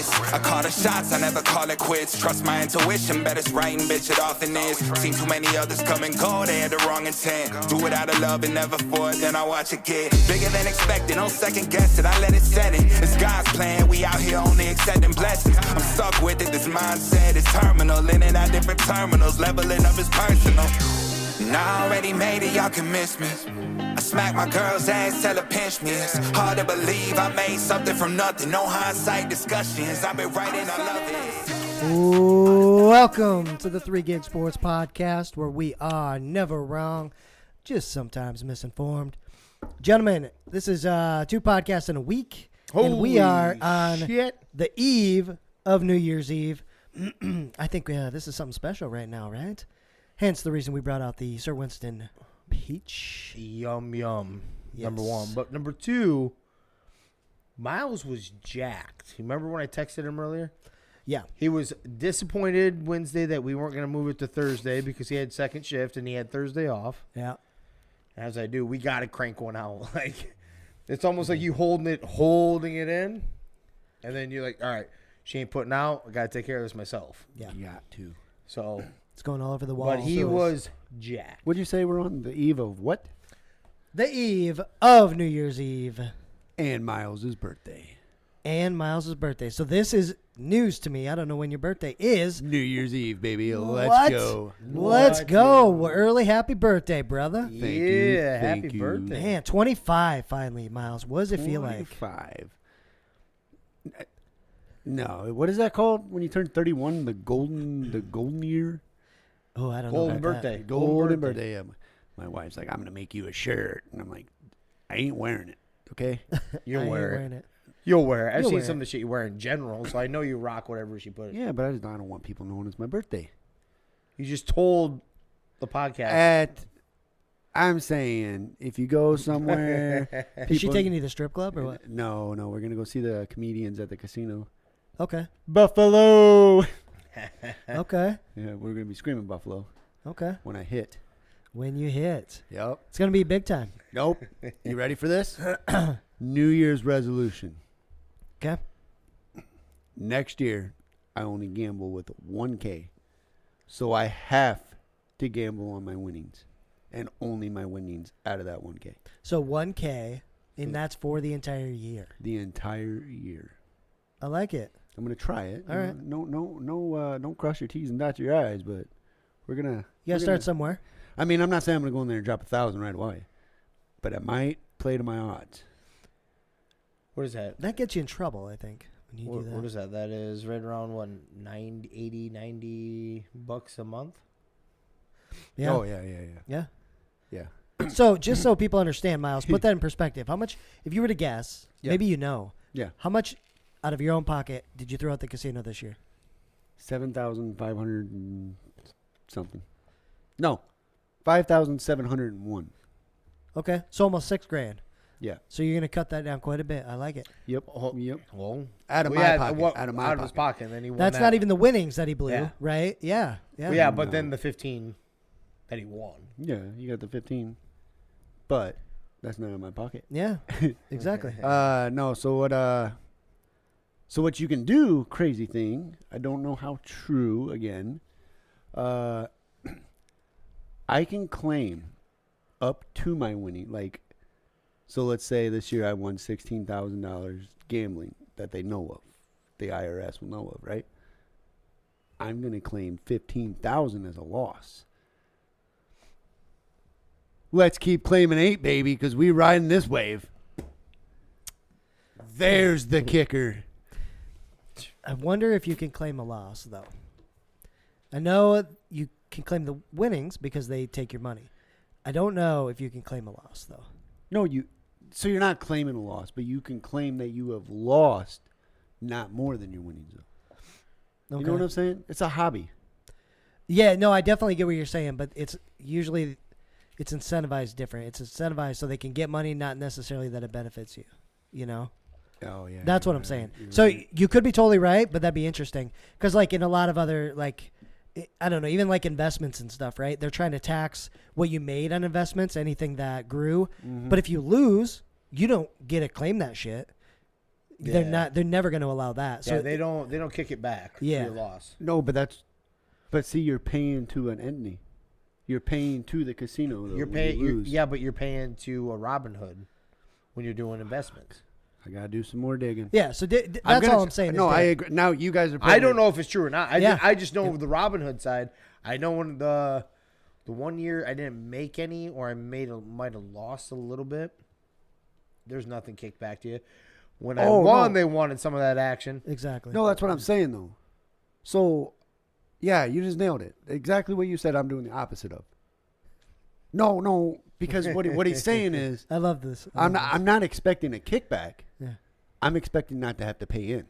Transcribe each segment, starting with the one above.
miss. I call the shots, I never call it quits. Trust my intuition, bet it's right and bitch it often is. Seen too many others come and go, they had the wrong intent. Do it out of love and never for it, then I watch it get bigger than expected. Don't second guess it, I let it set it. It's God's plan, we out here only accepting blessings. I'm stuck with it, this mindset is terminal. In and out different terminals, leveling up is personal. And I already made it, y'all can miss me. I smack my girl's ass, tell her pinch me. It's hard to believe I made something from nothing. No hindsight discussions, I've been writing, I love it. Welcome to the 3 Gig Sports Podcast, where we are never wrong, just sometimes misinformed. Gentlemen, this is 2 podcasts in a week, and we are on the eve of New Year's Eve. I think this is something special right now, right? Hence the reason we brought out the Sir Winston Peach. Yum, yum. Yes. Number 1. But number 2, Miles was jacked. You remember when I texted him earlier? Yeah. He was disappointed Wednesday that we weren't going to move it to Thursday because he had second shift and he had Thursday off. Yeah. As I do, we got to crank one out. Like, it's almost like you holding it in, and then you're like, all right, she ain't putting out. I got to take care of this myself. Yeah. You got to. So it's going all over the wall. But he was jacked. What'd you say we're on the eve of what? The eve of New Year's Eve. And Miles' birthday. And Miles' birthday. So this is news to me. I don't know when your birthday is. New Year's Eve, baby. Let's go. Let's go. Well, early happy birthday, brother. Thank you. Happy Thank you. birthday. Man, 25 finally, Miles. What does it feel like? 25. No, what is that called when you turn 31? The golden year? Oh, I don't know Golden about birthday. that. Golden birthday. Yeah. My wife's like, I'm going to make you a shirt. And I'm like, I ain't wearing it, okay? You'll I ain't wear wearing it. You'll wear it. I've You'll seen wear some of the shit you wear in general, so I know you rock whatever she put. Yeah, but I don't want people knowing it's my birthday. You just told the podcast. I'm saying, if you go somewhere. Is she taking you to the strip club or what? No, we're going to go see the comedians at the casino. Okay. Buffalo. Okay. Yeah, we're going to be screaming Buffalo Okay. when I hit. When you hit. Yep. It's going to be big time. Nope. You ready for this? New Year's resolution. Okay. Next year, I only gamble with $1K. So I have to gamble on my winnings. And only my winnings out of that $1K. So 1K, and that's for the entire year. The entire year. I like it. I'm going to try it. All right. No, don't cross your T's and dot your I's, but we're going to. You got to start somewhere. I mean, I'm not saying I'm going to go in there and drop 1,000 right away. But I might play to my odds. What is that? That gets you in trouble, I think, when you do that. What is that? That is right around, what, 90 bucks a month? Yeah. Oh, yeah. Yeah. Yeah. So just so people understand, Miles, put that in perspective. How much, if you were to guess, maybe you know, how much out of your own pocket did you throw at the casino this year? 7,500 and something. No, 5,701. Okay, so almost $6,000. Yeah. So you're gonna cut that down quite a bit. I like it. Yep. Well, Out of my pocket. Out of his pocket. And then he won That's that. not even the winnings that he blew, Yeah. right? Yeah. Well, yeah, but then the 15 that he won. Yeah, you got the 15. But that's not in my pocket. Yeah. Exactly. No, so what you can do, crazy thing, I don't know how true, again, I can claim up to my winning, like, so let's say this year I won $16,000 gambling that they know of, the IRS will know of, right? I'm going to claim $15,000 as a loss. Let's keep claiming 8, baby, because we riding this wave. There's the kicker. I wonder if you can claim a loss, though. I know you can claim the winnings because they take your money. I don't know if you can claim a loss, though. No, so you're not claiming a loss, but you can claim that you have lost not more than your winnings, though. Okay. You know what I'm saying? It's a hobby. Yeah, no, I definitely get what you're saying, but it's usually it's incentivized different. It's incentivized so they can get money, not necessarily that it benefits you, you know? Oh, yeah. That's what I'm saying. So you could be totally right, but that'd be interesting. Because, like, in a lot of other, like, I don't know, even like investments and stuff, right? They're trying to tax what you made on investments, anything that grew. Mm-hmm. But if you lose, you don't get to claim that shit. They're not. They're never going to allow that. So yeah, they don't kick it back. Yeah. For your loss. No, but see, you're paying to an entity. You're paying to the casino. Though, You're paying. But you're paying to a Robinhood when you're doing investments. I gotta do some more digging. Yeah, so that's all I'm saying. No, I agree. Now you guys are. I don't know if it's true or not. Yeah. I just know the Robinhood side. I know when the 1 year I didn't make any, or I might have lost a little bit. There's nothing kicked back to you. When I won, they wanted some of that action. Exactly. No, that's what I'm saying though. So, yeah, you just nailed it. Exactly what you said. I'm doing the opposite of. No, because what he's saying is, I love this. I'm not expecting a kickback. Yeah. I'm expecting not to have to pay in.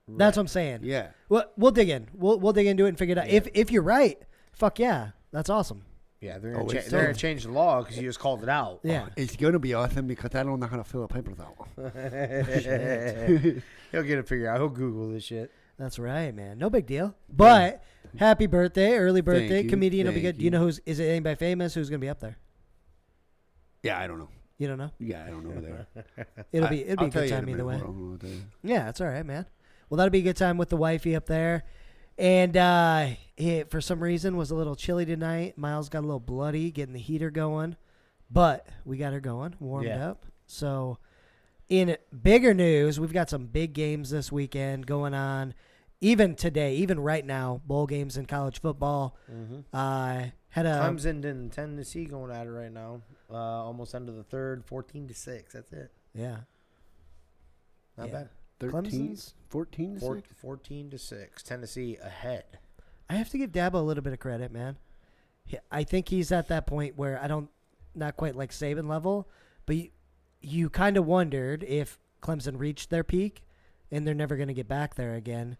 That's what I'm saying. Yeah. Well, we'll dig in. We'll dig into it and figure it out. Yeah. If you're right, fuck yeah, that's awesome. Yeah, they're Oh, gonna it's they're gonna change the law because you just called it out. Yeah. It's gonna be awesome because I don't know how to fill a paper though. He'll get it figured out. He'll Google this shit. That's right, man. No big deal. But happy birthday, early birthday. you. Comedian will be Thank good. Do you know is it anybody famous who's gonna be up there? Yeah, I don't know. You don't know? Yeah, I don't know there. It'll be a I'll tell good you in time a either way. minute. Hold on, I'll tell you. Yeah, that's all right, man. Well, that'll be a good time with the wifey up there. And it, for some reason, was a little chilly tonight. Miles got a little bloody getting the heater going. But we got her going, warmed up. So in bigger news, we've got some big games this weekend going on. Even today, even right now, bowl games in college football. Had a Clemson and Tennessee going at it right now. Almost end of the third, 14-6. That's it. yeah. Not bad. 13, Clemson's 14 to 6? 14-6. Tennessee ahead. I have to give Dabo a little bit of credit, man. I think he's at that point where not quite like Saban level, but you kind of wondered if Clemson reached their peak and they're never going to get back there again.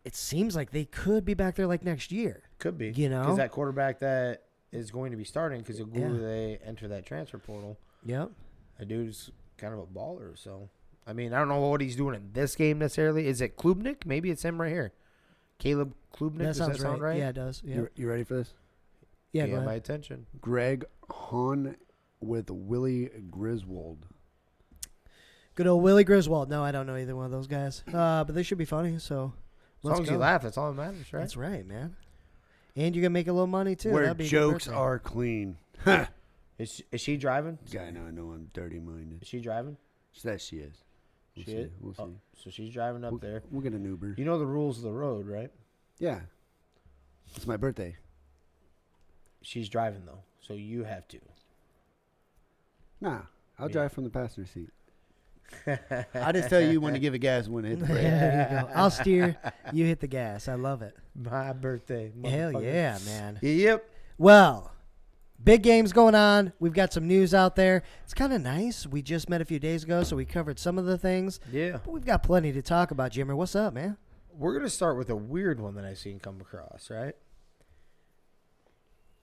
It seems like they could be back there like next year. Could be. You know? Because that quarterback that is going to be starting, because Yeah. they enter that transfer portal, Yep. that dude's kind of a baller. So, I mean, I don't know what he's doing in this game necessarily. Is it Klubnik? Maybe it's him right here. Caleb Klubnik. That Does sounds that sound right? Yeah, it does. Yeah, You ready for this? yeah, Get go my ahead. attention. Greg Hahn with Willie Griswold. Good old Willie Griswold. No, I don't know either one of those guys. But they should be funny, so As long as you laugh, that's all that matters, right? That's right, man. And you're going to make a little money, too. Where That'd be a good jokes birthday. are clean. Is she driving? Guy, now I know I'm dirty-minded. Is she driving? That she is. We'll She see. is? We'll see. Oh, so she's driving up there. We'll get an Uber. You know the rules of the road, right? Yeah. It's my birthday. She's driving, though, so you have to. Nah, I'll Yeah. drive from the passenger seat. I just tell you when to give it gas and when to hit the brake. There you go. I'll steer. You hit the gas. I love it. My birthday. Hell motherfucker. yeah, man. Yep. Well, big games going on. We've got some news out there. It's kind of nice. We just met a few days ago, so we covered some of the things. Yeah. But we've got plenty to talk about, Jimmer. What's up, man? We're going to start with a weird one that I've seen come across, right?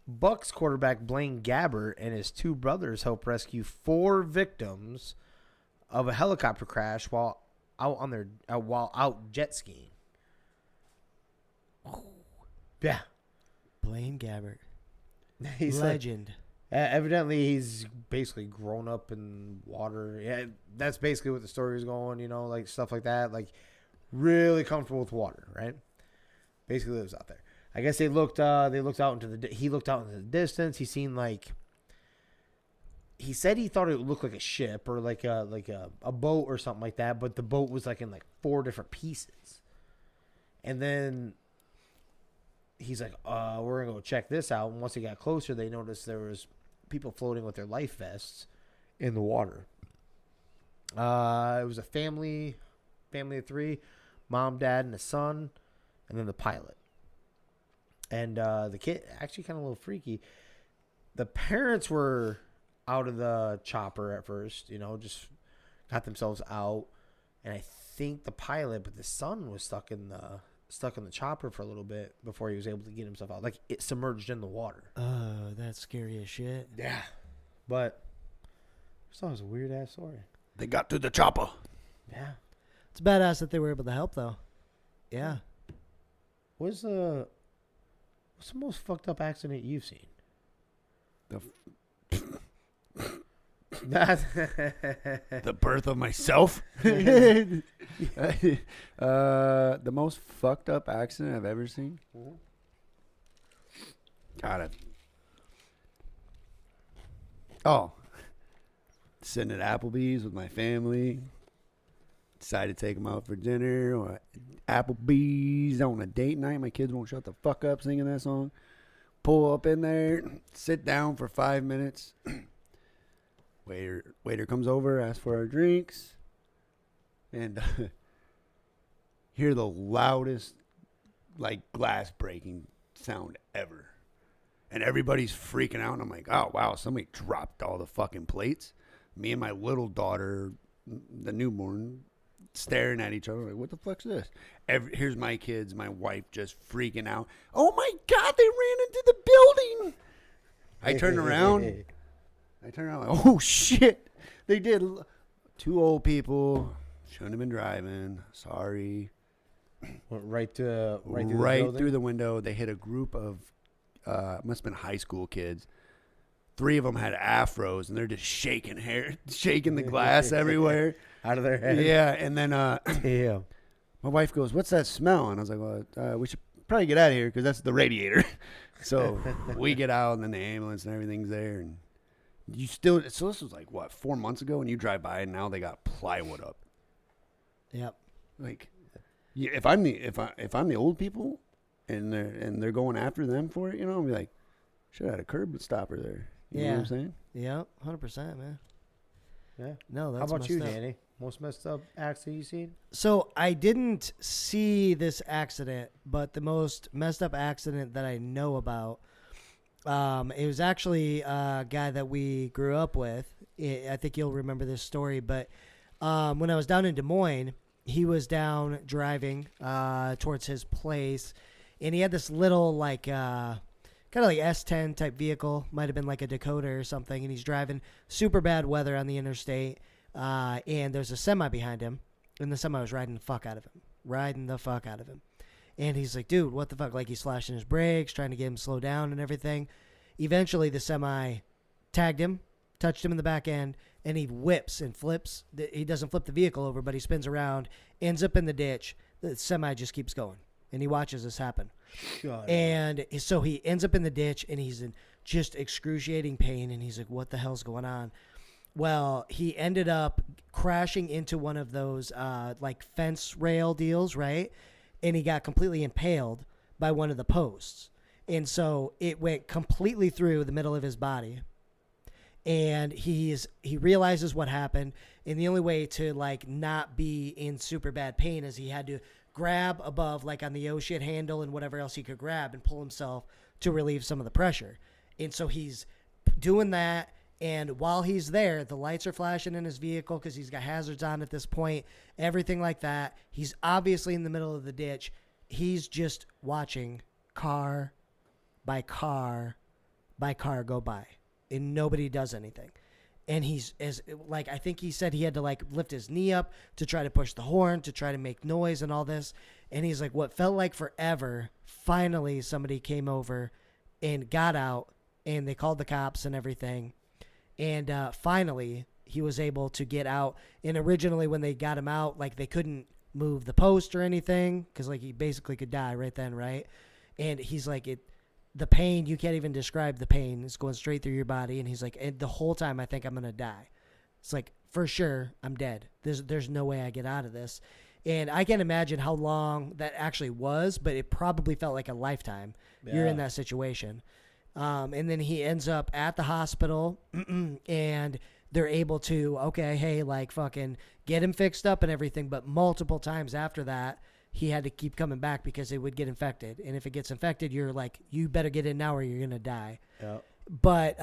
Bucks quarterback Blaine Gabbert and his two brothers helped rescue 4 victims of a helicopter crash while out jet skiing. Yeah. Blaine Gabbert. He's Legend. evidently he's basically grown up in water. Yeah, that's basically what the story is going, like stuff like that. Like really comfortable with water, right? Basically lives out there. I guess he looked out into the distance. He seen he said he thought it looked like a ship or like a boat or something like that, but the boat was like in like 4 different pieces. And then he's like, we're going to go check this out. And once he got closer, they noticed there was people floating with their life vests in the water. It was a family of 3, mom, dad, and a son, and then the pilot. And the kid, actually kind of a little freaky. The parents were out of the chopper at first, just got themselves out. And I think the pilot, but the son was stuck in the chopper for a little bit before he was able to get himself out. Like it submerged in the water. Oh, that's scary as shit. Yeah. But I just thought it was a weird ass story. They got to the chopper. Yeah. It's badass that they were able to help, though. Yeah. What's the most fucked up accident you've seen? The birth of myself. The most fucked up accident I've ever seen. Got it. Oh, sitting at Applebee's with my family. Decided to take them out for dinner. Or Applebee's on a date night. My kids won't shut the fuck up singing that song. Pull up in there, sit down for 5 minutes. Waiter comes over, asks for our drinks, and hear the loudest, like, glass breaking sound ever. And everybody's freaking out, and I'm like, oh, wow, somebody dropped all the fucking plates. Me and my little daughter, the newborn, staring at each other like, what the fuck's this? Here's my kids, my wife just freaking out. Oh, my God, they ran into the building. I turn around. Like, oh, shit. They did. 2 old people. Shouldn't have been driving. Sorry. Went right through the window. They hit a group of, must have been high school kids. 3 of them had afros, and they're just shaking the glass everywhere. Out of their head. Yeah, and then Damn. My wife goes, what's that smell? And I was like, well, we should probably get out of here because that's the radiator. So we get out, and then the ambulance and everything's there, and so this was like, what, 4 months ago, and you drive by, and now they got plywood up. Yep. Like, yeah, if I'm the old people, and they're going after them for it, I'll be like, should have had a curb stopper there. You know what I'm saying? Yeah, 100%, man. Yeah. No, that's How about you, messed up. Danny? Most messed up accident you seen? So I didn't see this accident, but the most messed up accident that I know about, it was actually a guy that we grew up with. I think you'll remember this story, but when I was down in Des Moines, he was down driving towards his place, and he had this little kind of like S10 type vehicle, might have been like a Dakota or something, and he's driving super bad weather on the interstate, and there's a semi behind him, and the semi was riding the fuck out of him. And he's like, dude, what the fuck? Like, he's slashing his brakes, trying to get him to slow down and everything. Eventually, the semi tagged him, touched him in the back end, and he whips and flips. He doesn't flip the vehicle over, but he spins around, ends up in the ditch. The semi just keeps going, and he watches this happen. God. And so he ends up in the ditch, and he's in just excruciating pain, and he's like, what the hell's going on? Well, he ended up crashing into one of those like fence rail deals, right? And he got completely impaled by one of the posts. And so it went completely through the middle of his body. And he realizes what happened. And the only way to like not be in super bad pain is he had to grab above, like on the shit handle and whatever else he could grab, and pull himself to relieve some of the pressure. And so he's doing that. And while he's there, the lights are flashing in his vehicle because he's got hazards on at this point, everything like that. He's obviously in the middle of the ditch. He's just watching car by car by car go by, and nobody does anything. And I think he said he had to like lift his knee up to try to push the horn, to try to make noise and all this. And he's like, what felt like forever, finally somebody came over and got out, and they called the cops and everything. And finally, he was able to get out. And originally, when they got him out, like, they couldn't move the post or anything because, like, he basically could die right then, right? And he's like, the pain, you can't even describe the pain. It's going straight through your body. And he's like, and the whole time, I think I'm going to die. It's like, for sure, I'm dead. There's no way I get out of this. And I can't imagine how long that actually was, but it probably felt like a lifetime. Yeah. You're in that situation. And then he ends up at the hospital, and they're able to, okay, hey, like, fucking get him fixed up and everything. But multiple times after that, he had to keep coming back because it would get infected. And if it gets infected, you're like, you better get in now or you're going to die. Yep. But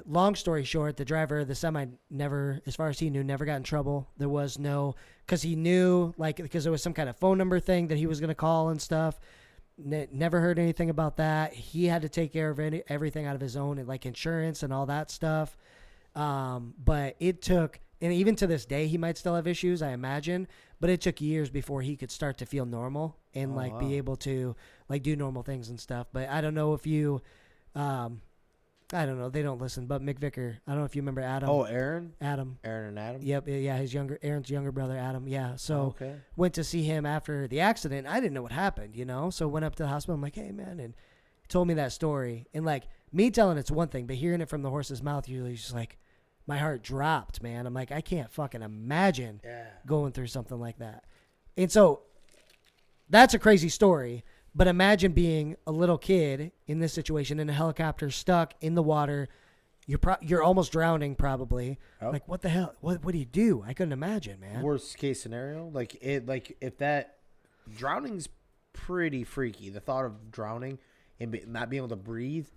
long story short, the driver of the semi never, as far as he knew, never got in trouble. There was no, because he knew, like, because there was some kind of phone number thing that he was going to call and stuff. Never heard anything about that. He had to take care of everything out of his own, like insurance and all that stuff. But it took, and even to this day, he might still have issues, I imagine. But it took years before he could start to feel normal and be able to like do normal things and stuff. But I don't know if you I don't know. They don't listen, but McVicker. I don't know if you remember Adam. Oh, Aaron? Adam. Aaron and Adam? Yep. Yeah, Aaron's younger brother, Adam. Yeah. So Okay. went to see him after the accident. I didn't know what happened, So went up to the hospital. I'm like, hey, man. And he told me that story. And, like, me telling it's one thing, but hearing it from the horse's mouth, usually just like, my heart dropped, man. I'm like, I can't fucking imagine going through something like that. And so that's a crazy story. But imagine being a little kid in this situation in a helicopter, stuck in the water. You're almost drowning, probably. Oh. Like, what the hell? What do you do? I couldn't imagine, man. Worst case scenario, if that drowning's pretty freaky. The thought of drowning and not being able to breathe.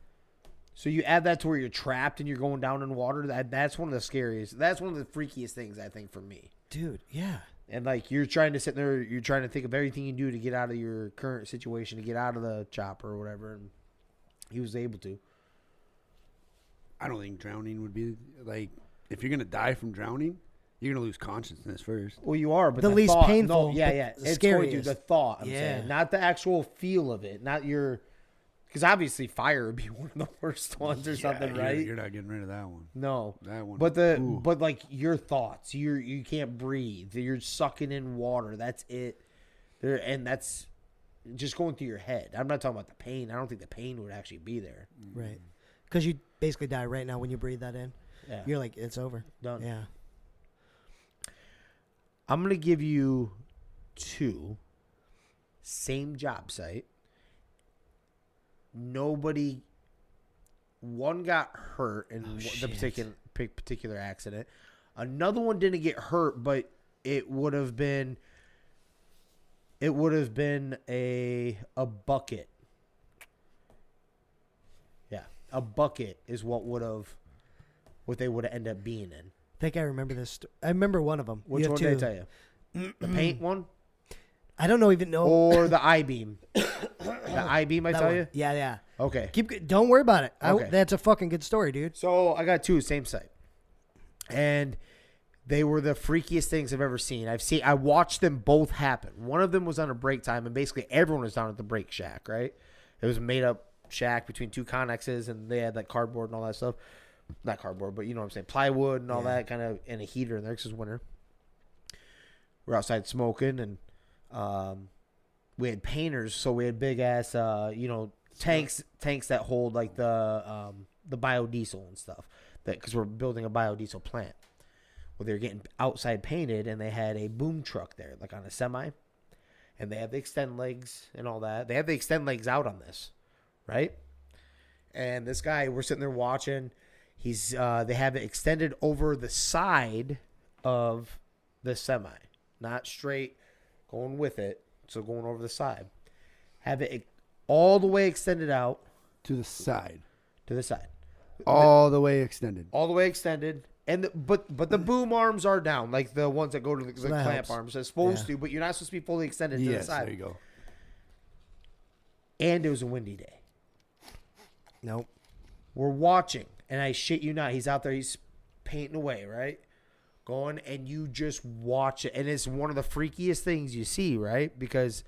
So you add that to where you're trapped and you're going down in water. That's one of the scariest. That's one of the freakiest things, I think, for me. Dude, yeah. And, like, you're trying to sit there, you're trying to think of everything you do to get out of your current situation, to get out of the chopper or whatever, and he was able to. I don't think drowning would be, like, if you're going to die from drowning, you're going to lose consciousness first. Well, you are, but the least thought, painful, no, yeah, but yeah. the It's scariest. going to, the thought, I'm saying. Not the actual feel of it, not your, because obviously fire would be one of the worst ones or something, right? You're not getting rid of that one. No. That one. But like your thoughts, you can't breathe. You're sucking in water. That's it. And that's just going through your head. I'm not talking about the pain. I don't think the pain would actually be there. Right. Because you basically die right now when you breathe that in. Yeah. You're like, it's over. Done. Yeah. I'm going to give you 2. Same job site. One got hurt in the particular accident. Another one didn't get hurt, but it would have been a bucket. Yeah, a bucket is what they would have ended up being in. I think I remember this. I remember one of them. Which one did I tell you? The paint one? I don't even know. Or the I-beam? The I-beam, I That tell one. you? Yeah. Okay. Don't worry about it. Okay. That's a fucking good story, dude. So I got 2, same site. And they were the freakiest things I've ever seen. I watched them both happen. One of them was on a break time, and basically everyone was down at the brake shack, right? It was a made-up shack between 2 Connexes, and they had like cardboard and all that stuff. Not cardboard, but you know what I'm saying, plywood and all that kind of, and a heater in there because it was winter. We're outside smoking, and we had painters, so we had big ass, tanks that hold like the biodiesel and stuff. That because we're building a biodiesel plant. Well, they were getting outside painted, and they had a boom truck there, like on a semi, and they have the extend legs and all that. They have the extend legs out on this, right? And this guy, we're sitting there watching. They have it extended over the side of the semi, not straight going with it. So going over the side, have it all the way extended out To the side. all the way extended. And but the boom arms are down, like the ones that go to the clamp helps. arms. It's supposed to, but you're not supposed to be fully extended to the Yes, side. there you go. And it was a windy day. Nope. We're watching, and I shit you not, he's out there, he's painting away, right? Going, and you just watch it, and it's one of the freakiest things you see, right? Because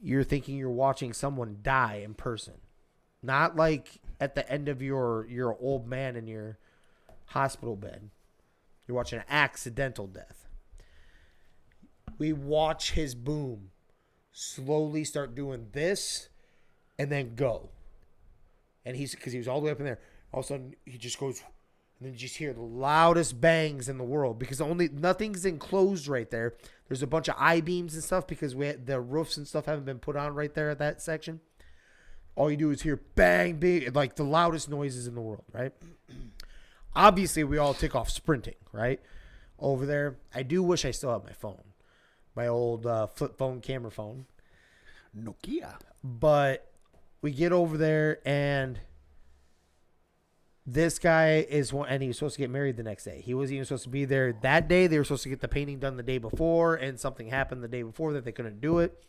you're thinking you're watching someone die in person, not like at the end of your old man in your hospital bed. You're watching an accidental death. We watch his boom slowly start doing this, and then go. And because he was all the way up in there, all of a sudden he just goes. And then you just hear the loudest bangs in the world because nothing's enclosed right there. There's a bunch of I-beams and stuff because the roofs and stuff haven't been put on right there at that section. All you do is hear bang, bang, like the loudest noises in the world, right? Obviously, we all take off sprinting, right? Over there. I do wish I still had my phone. My old flip phone, camera phone. Nokia. But we get over there and this guy and he was supposed to get married the next day. He wasn't even supposed to be there that day. They were supposed to get the painting done the day before, and something happened the day before that they couldn't do it.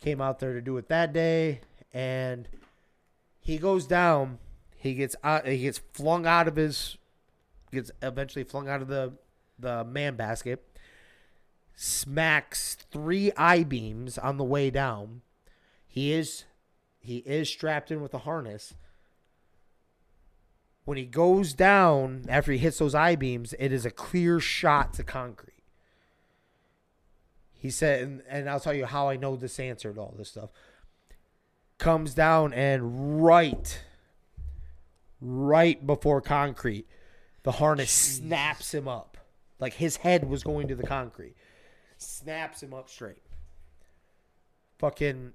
Came out there to do it that day, and he goes down. He gets flung out of gets eventually flung out of the man basket. Smacks 3 I-beams on the way down. He is strapped in with a harness. When he goes down, after he hits those I-beams, it is a clear shot to concrete. He said, and I'll tell you how I know this answer to all this stuff. Comes down and right before concrete, the harness snaps him up. Like his head was going to the concrete. Snaps him up straight. Fucking,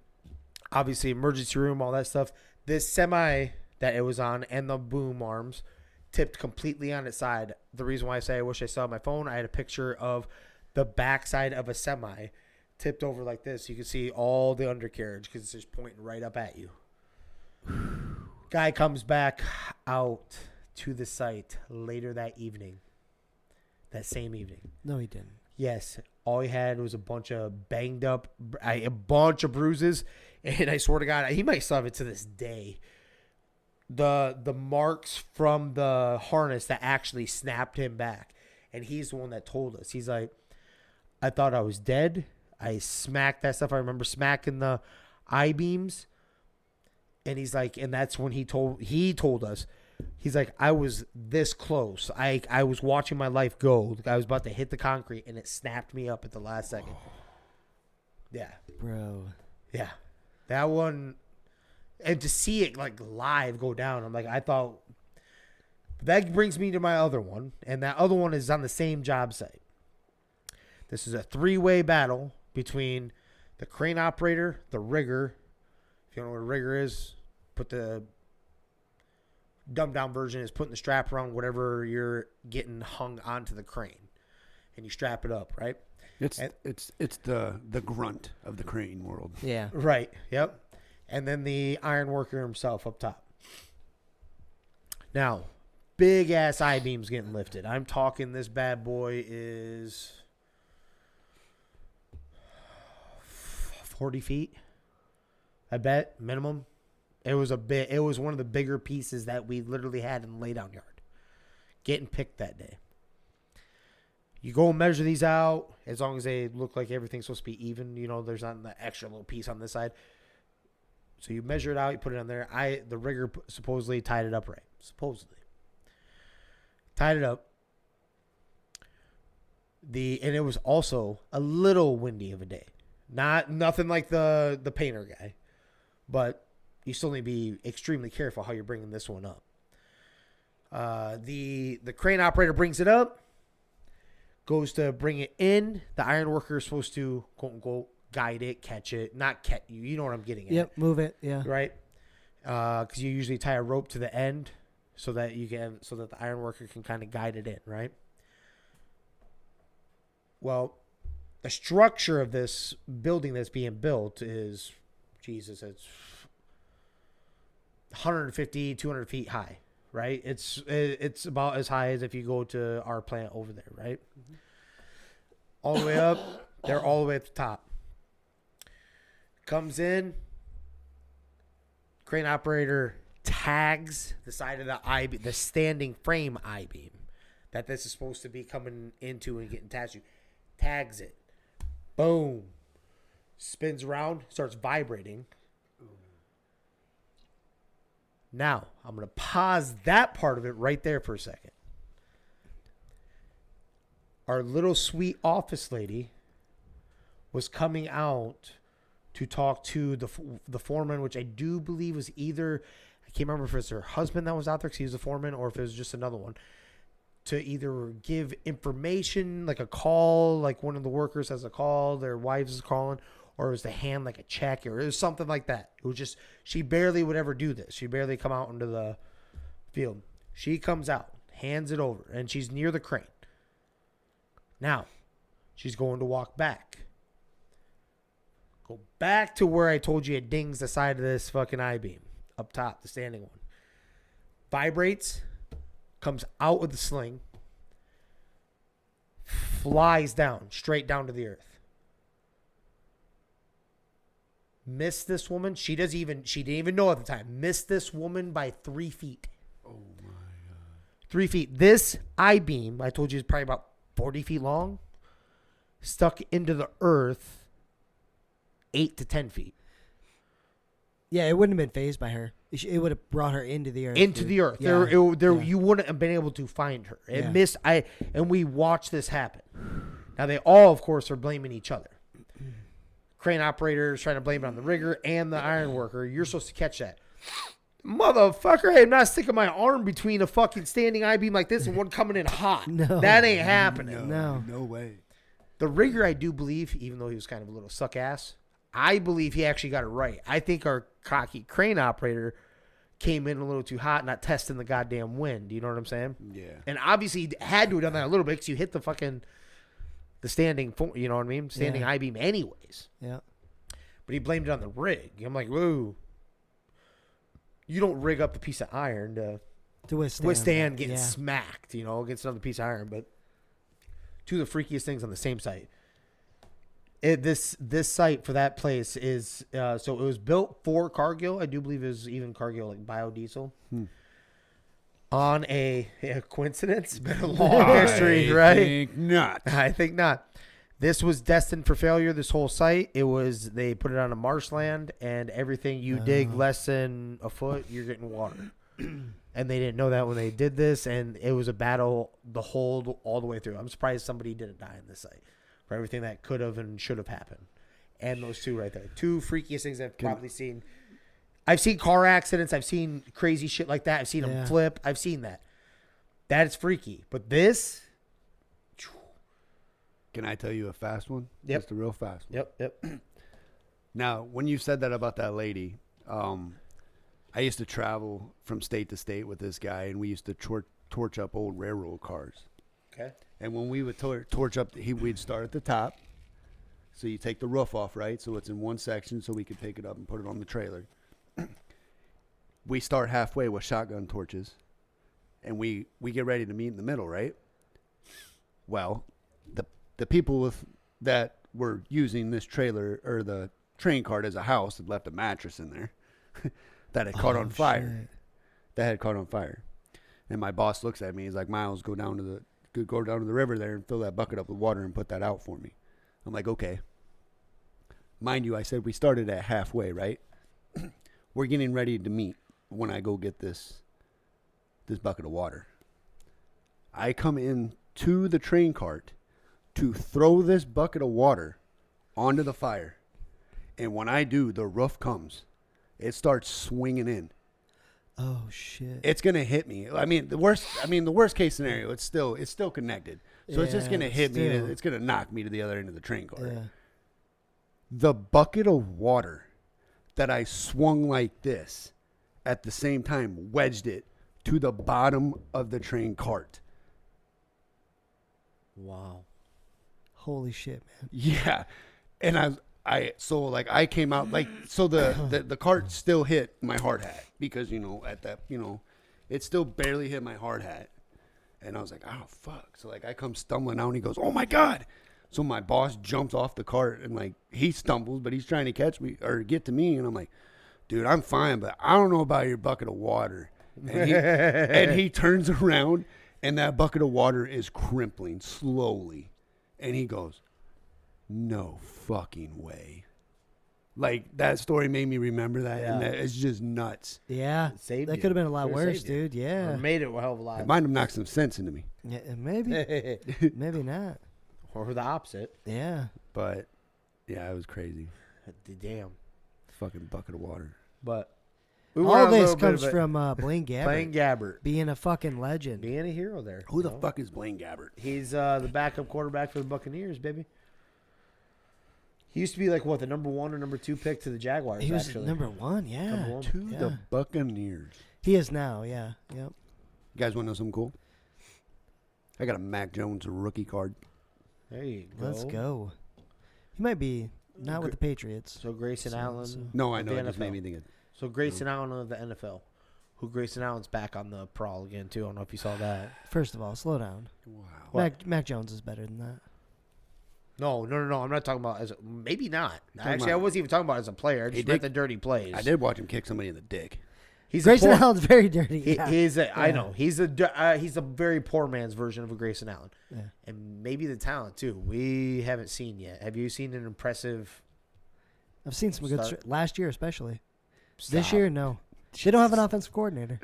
obviously, emergency room, all that stuff. This semi that it was on and the boom arms tipped completely on its side. The reason why I say I wish I saw my phone, I had a picture of the backside of a semi tipped over like this. You can see all the undercarriage because it's just pointing right up at you. Guy comes back out to the site later that evening. That same evening. No, he didn't. Yes. All he had was a bunch of banged up, a bunch of bruises. And I swear to God, he might still have it to this day. The marks from the harness that actually snapped him back. And he's the one that told us. He's like, I thought I was dead. I smacked that stuff. I remember smacking the I-beams. And he's like, and that's when he told us. He's like, I was this close. I was watching my life go. I was about to hit the concrete, and it snapped me up at the last second. Yeah. Bro. Yeah. That one, and to see it like live go down, I'm like, I thought. That brings me to my other one, and that other one is on the same job site. This is a 3-way battle between the crane operator, the rigger. If you don't know what a rigger is, put the dumbed down version is putting the strap around whatever you're getting hung onto the crane, and you strap it up, right? It's the grunt of the crane world. Yeah. Right. Yep. And then the iron worker himself up top. Now, big ass I-beams getting lifted. I'm talking this bad boy is 40 feet. I bet minimum. It was one of the bigger pieces that we literally had in the laydown yard. Getting picked that day. You go and measure these out. As long as they look like everything's supposed to be even, there's not an extra little piece on this side. So you measure it out, you put it on there. The rigger supposedly tied it up right. Supposedly. Tied it up. And it was also a little windy of a day. Nothing like the painter guy. But you still need to be extremely careful how you're bringing this one up. The crane operator brings it up, goes to bring it in. The iron worker is supposed to, quote unquote, guide it, catch it. Not catch you. You know what I'm getting at. Yep, move it. Yeah. Right? Because you usually tie a rope to the end so that the iron worker can kind of guide it in, right? Well, the structure of this building that's being built is, Jesus, it's 150, 200 feet high, right? It's about as high as if you go to our plant over there, right? Mm-hmm. All the way up. They're all the way at the top. Comes in. Crane operator tags the side of the I-beam, the standing frame I-beam that this is supposed to be coming into and getting attached to. Tags it. Boom. Spins around, starts vibrating. Now, I'm going to pause that part of it right there for a second. Our little sweet office lady was coming out to talk to the foreman, which I do believe was either, I can't remember if it was her husband that was out there because he was the foreman or if it was just another one, to either give information, like a call, like one of the workers has a call, their wives is calling, or it was to hand like a check, or it was something like that. It was just, she barely would ever do this. She barely come out into the field. She comes out, hands it over, and she's near the crane. Now, she's going to walk back. Go back to where I told you it dings the side of this fucking I-beam. Up top, the standing one. Vibrates, comes out with the sling, flies down, straight down to the earth. Missed this woman. She didn't even know at the time. Missed this woman by 3 feet. Oh my God. 3 feet. This I-beam, I told you, is probably about 40 feet long. Stuck into the earth 8 to 10 feet. Yeah, it wouldn't have been phased by her. It would have brought her into the earth. Into dude. the earth. Yeah. You wouldn't have been able to find her. It Yeah. missed. And we watched this happen. Now they all, of course, are blaming each other. Crane operators trying to blame it on the rigger and the iron worker. You're supposed to catch that. Motherfucker, I'm not sticking my arm between a fucking standing I-beam like this and one coming in hot. No. That ain't happening. No. No way. The rigger, I do believe, even though he was kind of a little suck ass, I believe he actually got it right. I think our cocky crane operator came in a little too hot, not testing the goddamn wind. You know what I'm saying? Yeah. And obviously he had to have done that a little bit because you hit the fucking the standing, you know what I mean? Standing Yeah. I-beam anyways. Yeah. But he blamed it on the rig. I'm like, whoa. You don't rig up a piece of iron to withstand getting smacked, you know, against another piece of iron. But two of the freakiest things on the same site. This site for that place is so it was built for Cargill. I do believe it was even Cargill like biodiesel. On a coincidence, been a long history, right? Think not. I think not. This was destined for failure. This whole site, they put it on a marshland, and everything you dig less than a foot, you're getting water. And they didn't know that when they did this, and it was a battle all the way through. I'm surprised somebody didn't die on this site for everything that could have and should have happened. And those two right there, two freakiest things I've probably seen. I've seen car accidents. I've seen crazy shit like that. I've seen them flip. I've seen that. That is freaky. But this. Can I tell you a fast one? Yep. Just a real fast one. Yep. Now, when you said that about that lady, I used to travel from state to state with this guy, and we used to torch up old railroad cars. Okay. And when we would torch up, we'd start at the top. So you take the roof off, right? So it's in one section so we could pick it up and put it on the trailer. We start halfway with shotgun torches, and we get ready to meet in the middle, right? Well, the people that were using this trailer or the train cart as a house had left a mattress in there that had caught on fire. Shit. That had caught on fire. And my boss looks at me. He's like, Miles, go down to the river there and fill that bucket up with water and put that out for me. I'm like, okay. Mind you, I said we started at halfway, right? We're getting ready to meet when I go get this bucket of water. I come in to the train cart to throw this bucket of water onto the fire. And when I do, the roof comes. It starts swinging in. Oh shit! It's gonna hit me. I mean, the worst case scenario. It's still connected, so it's just gonna hit me. It's gonna knock me to the other end of the train car. Yeah. The bucket of water that I swung like this at the same time wedged it to the bottom of the train cart. Wow. Holy shit, man! Yeah, and I came out the cart still hit my hard hat because it still barely hit my hard hat, and I was like, oh fuck! So I come stumbling out, and he goes, oh my god! So my boss jumps off the cart and he stumbles, but he's trying to catch me or get to me, and I'm like, dude, I'm fine, but I don't know about your bucket of water. And he turns around, and that bucket of water is crimpling slowly, and he goes, no fucking way. That story made me remember that, and it's just nuts. Yeah, Saved that you. could have been a lot Could've worse, saved you. dude. Yeah, Or made it a hell of a lot. It might have knocked some sense into me, yeah, maybe, maybe not. Or the opposite. Yeah, but yeah, it was crazy. Damn. Fucking bucket of water. But all this comes from Blaine Gabbert. Blaine Gabbert. Being a fucking legend. Being a hero there. Who the fuck is Blaine Gabbert? He's the backup quarterback for the Buccaneers, baby. He used to be the number 1 or number 2 pick to the Jaguars, He was actually. number 1, yeah. Number one. To Yeah. the Buccaneers. He is now, yeah. Yep. You guys want to know something cool? I got a Mac Jones rookie card. There you go. Let's go. He might be not with the Patriots. So Grayson Allen. No, I of know. the It just NFL. made me think of So Grayson Allen of the NFL. Who Grayson Allen's back on the prowl again, too. I don't know if you saw that. First of all, slow down. wow. What? Mac Jones is better than that. No. I'm not talking about maybe not. talking Actually, I about- wasn't even talking about as a player. I just meant the dirty plays. I did watch him kick somebody in the dick. He's Grayson a poor, Allen's very dirty. I know. He's a very poor man's version of a Grayson Allen. Yeah. And maybe the talent, too. We haven't seen yet. Have you seen an impressive... I've seen some good Start. last year, especially. This year, no. They don't have an offensive coordinator.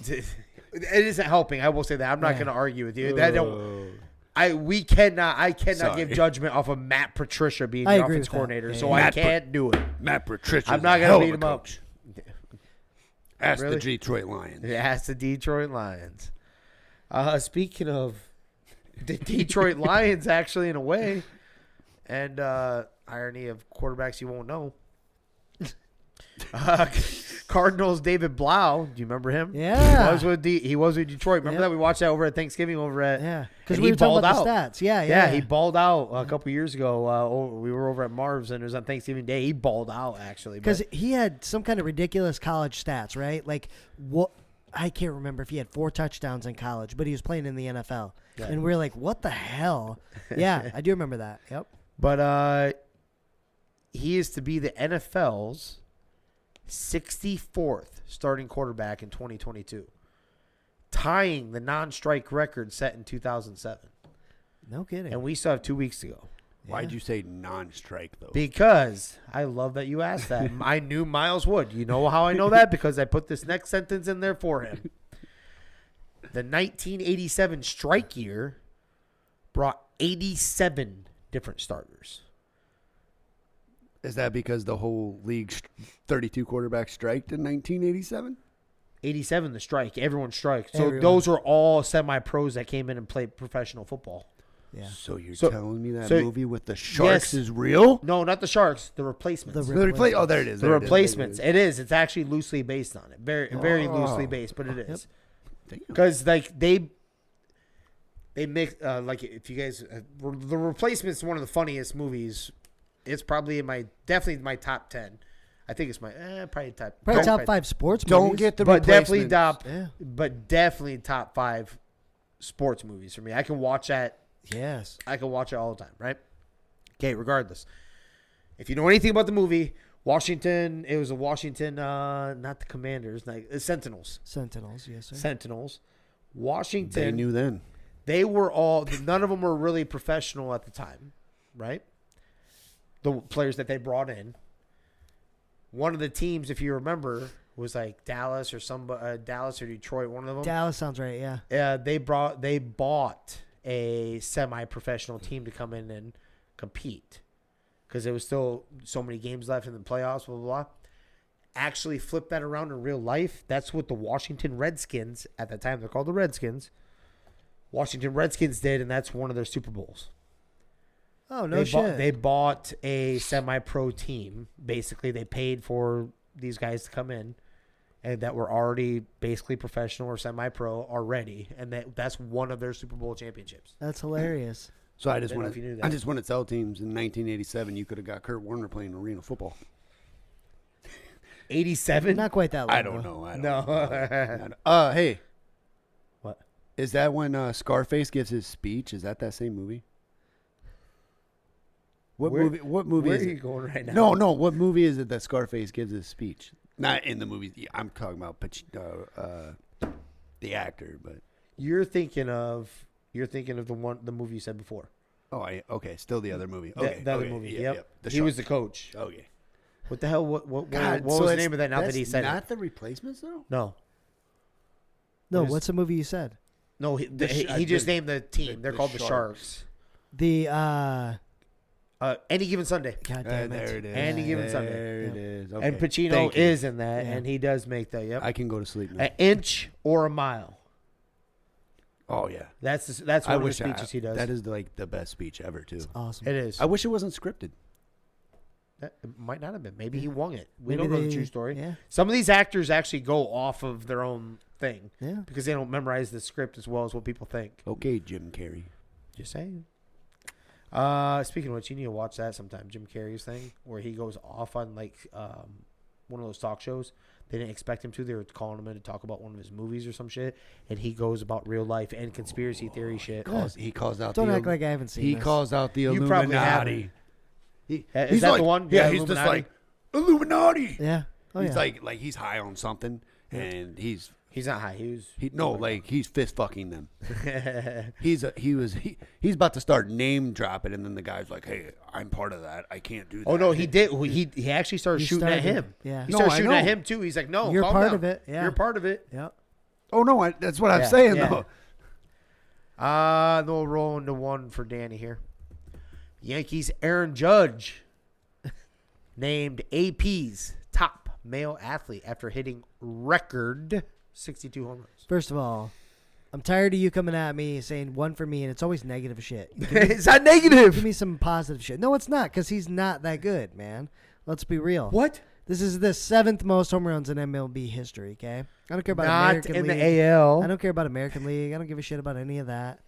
It isn't helping. I will say that. I'm not going to argue with you. That don't. I cannot give judgment off of Matt Patricia being the offense coordinator, yeah, so I can't do it. Matt Patricia. I'm not going to beat him up. Ask the Detroit Lions. Ask the Detroit Lions. Speaking of the Detroit Lions, actually, in a way, and irony of quarterbacks you won't know. Cardinals David Blau, do you remember him? Yeah, he was with Detroit. Remember that we watched that over at Thanksgiving because we were talking about the stats. Yeah, he balled out a couple years ago. We were over at Marv's and it was on Thanksgiving Day. He balled out actually because he had some kind of ridiculous college stats, right? Like what I can't remember if he had 4 touchdowns in college, but he was playing in the NFL, and we were like, what the hell? Yeah, I do remember that. Yep. But he is to be the NFL's 64th starting quarterback in 2022, tying the non-strike record set in 2007. No kidding. And we still have 2 weeks to go. Why'd you say non-strike, though? Because I love that you asked that. I knew Miles would. You know how I know that? Because I put this next sentence in there for him. The 1987 strike year brought 87 different starters. Is that because the whole league 32 quarterbacks striked in 1987? 87, the strike. Everyone strikes. So those are all semi-pros that came in and played professional football. Yeah. So you're telling me that movie with the Sharks is real? No, not the Sharks. The Replacements. Oh, there it is. The Replacements. It is. It's actually loosely based on it. Very loosely based, but it is. Because like they make like if you guys The Replacements is one of the funniest movies. It's probably definitely my top 10. I think it's my probably top 5 sports don't movies. Get the but Replacements. definitely top 5 sports movies for me. I can watch that. Yes. I can watch it all the time, right? Okay, regardless. If you know anything about the movie, Washington, it was a Washington, not the Commanders, like Sentinels. Sentinels, yes, sir. Sentinels. Washington. They knew then. They were all, none of them were really professional at the time, right? The players that they brought in. One of the teams, if you remember, was like Dallas or Dallas or Detroit, one of them. Dallas sounds right, yeah. They bought a semi-professional team to come in and compete because there was still so many games left in the playoffs, blah, blah, blah. Actually flipped that around in real life. That's what the Washington Redskins, at the time they're called the Redskins, Washington Redskins did, and that's one of their Super Bowls. Oh, no shit. They bought a semi-pro team. Basically, they paid for these guys to come in and that were already basically professional or semi-pro already, and that's one of their Super Bowl championships. That's hilarious. So I just want to tell teams in 1987 you could have got Kurt Warner playing arena football. 87? Not quite that long. I don't know. No. Hey. What? Is that when Scarface gives his speech? Is that same movie? What movie where is are it? you going right now? No. What movie is it that Scarface gives his speech? Not in the movie. I'm talking about the actor, but You're thinking of the movie you said before. Oh, okay. Still the other movie. Okay, the other movie. Yep. The he was the coach. Okay. What the hell? What was God, the name of that? Now that he said not the Replacements though. No. What's the movie you said? No, he just named the team. They're called the Sharks. The Any Given Sunday. God damn it. There it is. Any Given Sunday. There it is. Okay. And Pacino is in that, and he does make that. Yep. I can go to sleep now. An inch or a mile. Oh yeah. That's one of the speeches he does. That is like the best speech ever too. It's awesome. It is. I wish it wasn't scripted. It might not have been. Maybe he wung it. We don't know the true story. Yeah. Some of these actors actually go off of their own thing. Yeah. Because they don't memorize the script as well as what people think. Okay, Jim Carrey. Just saying. Speaking of which, you need to watch that sometime. Jim Carrey's thing where he goes off on like one of those talk shows. They didn't expect him to. They were calling him in to talk about one of his movies or some shit, and he goes about real life and conspiracy theory shit. He calls out. Don't act like I haven't seen. He this. calls out the You probably Illuminati. Is that like, the one? Yeah, he's just like Illuminati. Yeah. Oh, he's yeah. like he's high on something, and he's He's not high. He's fist fucking them. He's about to start name dropping, and then the guy's like, "Hey, I'm part of that. I can't do that." Oh no, he did. He actually started shooting at him. Yeah, he started shooting at him too. He's like, "No, you're calm part down. of it. Yeah, You're part of it." Yeah. Oh no, that's what I'm saying though. No, roll into one for Danny here. Yankees Aaron Judge named AP's top male athlete after hitting record 62 home runs. First of all, I'm tired of you coming at me saying one for me, and it's always negative shit. It's not negative. Give me some positive shit. No, it's not, because he's not that good, man. Let's be real. What? This is the 7th most home runs in MLB history, okay? I don't care about Not American in League. the AL. I don't care about American League. I don't give a shit about any of that.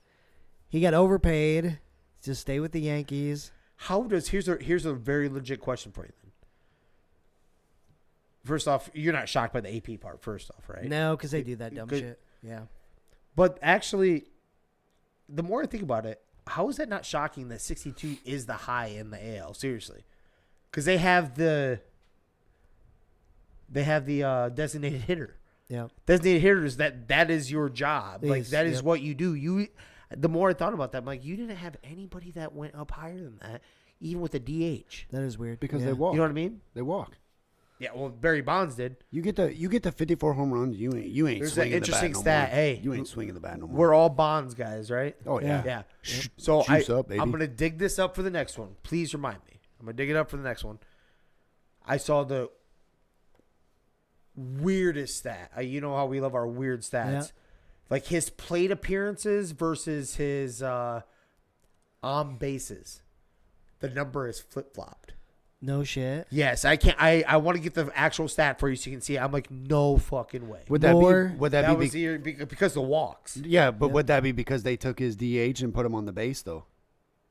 He got overpaid. Just stay with the Yankees. Here's a very legit question for you then. First off, you're not shocked by the AP part, first off, right? No, because they do that dumb shit. Yeah. But actually, the more I think about it, how is that not shocking that 62 is the high in the AL? Seriously. Because they have the designated hitter. Yeah. Designated hitters, that is your job. Like, that is Yep. what you do. The more I thought about that, I'm like, you didn't have anybody that went up higher than that, even with the DH. That is weird. Because yeah. they walk. You know what I mean? They walk. Yeah, well, Barry Bonds did. You get the 54 home runs. You ain't There's swinging an interesting the bat stat. no more. Hey, you ain't swinging the bat no more. We're all Bonds guys, right? Oh yeah. Yeah. So Juice up, baby. I'm going to dig this up for the next one. Please remind me. I'm going to dig it up for the next one. I saw the weirdest stat. You know how we love our weird stats. Yeah. Like his plate appearances versus his on bases. The number is flip-flopped. No shit. Yes, I can't. I want to get the actual stat for you so you can see it. I'm like, no fucking way. Would that was be because the walks. yeah, but would that be because they took his DH and put him on the base though?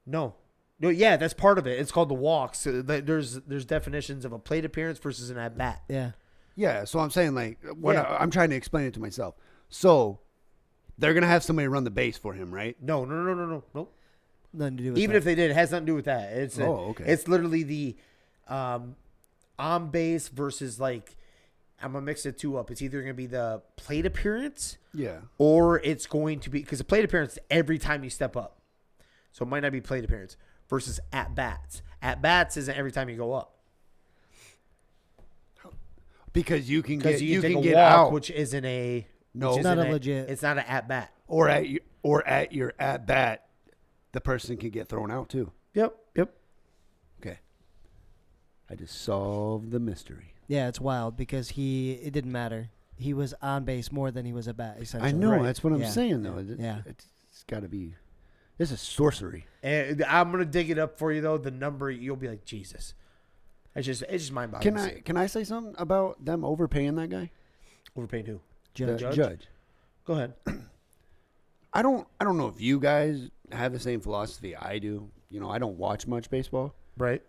No, yeah, that's part of it. It's called the walks. So there's definitions of a plate appearance versus an at bat. Yeah. Yeah, so I'm saying like Yeah. I'm trying to explain it to myself. So they're gonna have somebody run the base for him, right? No. Nope. Nothing to do with Even that. if they did, it has nothing to do with that. Okay. It's literally the on base versus like I'm gonna mix the two up. It's either gonna be the plate appearance, Yeah. or it's going to be because the plate appearance is every time you step up. So it might not be plate appearance versus at bats. At bats isn't every time you go up. Because you can Because get you you take can a get walk, out which isn't a No. which It's not isn't a legit. It's not an at bat. or at your at bat, the person can get thrown out too. Yep. Okay. I just solved the mystery. Yeah, it's wild because it didn't matter. He was on base more than he was at bat, essentially. I know Right. that's what I'm Yeah. saying though. Yeah. It's got to be. This is sorcery. And I'm gonna dig it up for you though. The number you'll be like Jesus. It's just mind boggling. Can I say something about them overpaying that guy? Overpaid who? Judge. The Judge. Go ahead. I don't know if you guys have the same philosophy I do. You know, I don't watch much baseball, Right.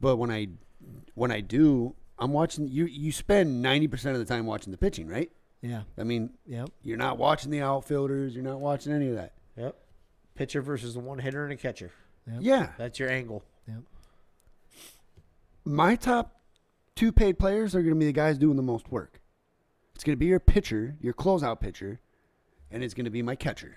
but when I do, I'm watching. You spend 90% of the time watching the pitching, right? Yeah. I mean, Yep. you're not watching the outfielders. You're not watching any of that. Yep. Pitcher versus the one hitter and a catcher. Yep. Yeah. That's your angle. Yep. My top 2 paid players are going to be the guys doing the most work. It's going to be your pitcher, your closeout pitcher, and it's going to be my catcher.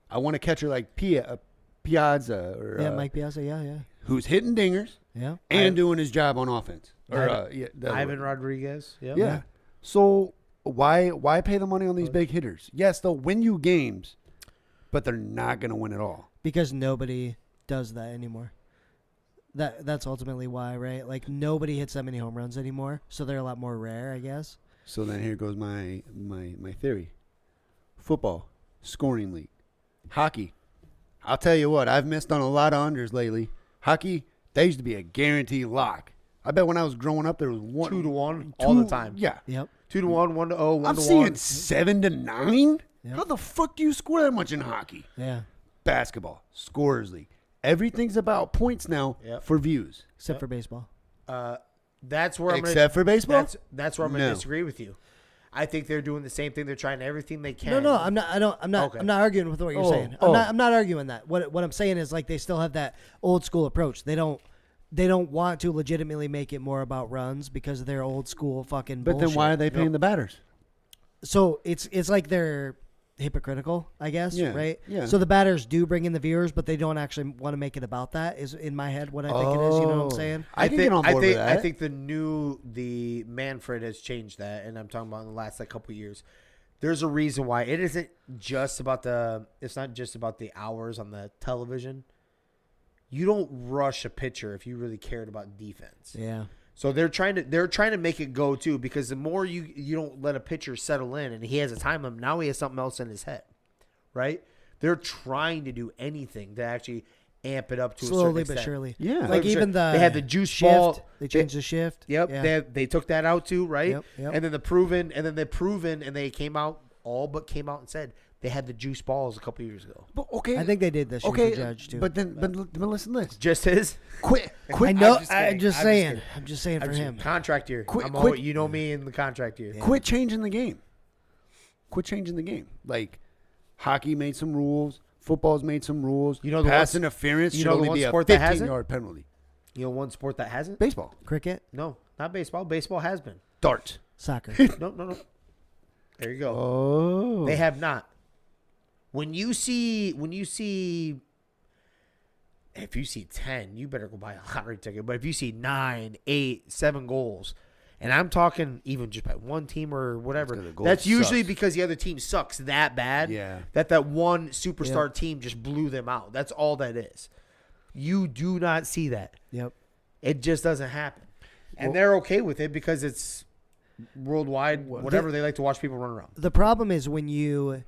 I want a catcher like Piazza or Mike Piazza. Yeah. who's hitting dingers Yeah. and doing his job on offense. Or Ivan Rodriguez. Yep. Yeah. So why pay the money on these big hitters? Yes, they'll win you games, but they're not going to win it all. Because nobody does that anymore. That's ultimately why, right? Like nobody hits that many home runs anymore, so they're a lot more rare, I guess. So then here goes my theory. Football, scoring league. Hockey. I'll tell you what, I've missed on a lot of unders lately. Hockey, they used to be a guaranteed lock. I bet when I was growing up, there was 2-1 all the time. Yeah. Yep. 2-1, 1-0, 1-1. I'm seeing 7-9. Yep. How the fuck do you score that much in hockey? Yeah. Basketball, scorers league. Everything's about points now Yep. for views. Except for baseball. That's where Except for baseball? That's where I'm going to No. disagree with you. I think they're doing the same thing. They're trying everything they can. No, I'm not. I'm not. Okay. I'm not arguing with what you're Oh, saying. oh. I'm not arguing that. What I'm saying is like they still have that old school approach. They don't want to legitimately make it more about runs because of their old school fucking. But then bullshit. why are they paying the batters? So it's like they're hypocritical, I guess, Yeah, right? yeah. So the batters do bring in the viewers, but they don't actually want to make it about that. Is in my head what I think it is. You know what I'm saying? I can get on board with that. I think the Manfred has changed that, and I'm talking about in the last couple of years. There's a reason why it isn't just about it's not just about the hours on the television. You don't rush a pitcher if you really cared about defense. Yeah. So they're trying to make it go too, because the more you don't let a pitcher settle in and he has a time limit, now he has something else in his head, right? They're trying to do anything to actually amp it up to Slowly a certain but extent. surely. Yeah. Like even they had the juice shift, ball. They changed the shift. Yep. Yeah. They took that out too, right? Yep. And then the proven, and they came out and said they had the juice balls a couple years ago. But okay. I think they did this year Okay, for Judge too. but listen to this. Just his. Quit. I know. I'm just kidding. I'm just saying for him. Contract year. Quit. You know me in the contract year. Quit changing the game. Quit changing the game. Like hockey made some rules. Football's made some rules. You know the pass one- interference you should know the only one be a sport that hasn't? 15-yard penalty. You know one sport that hasn't? Baseball, Cricket, No, not baseball. Baseball has been. dart. soccer. No. There you go. Oh, They have not. When you see, if you see 10, you better go buy a lottery ticket. But if you see 9, 8, 7 goals, and I'm talking even just by one team or whatever, That's 'cause the goal that's usually sucks. because the other team sucks that bad. Yeah. That one superstar team just blew them out. That's all that is. You do not see that. Yep. It just doesn't happen. And they're okay with it because it's worldwide, whatever. They like to watch people run around. The problem is when you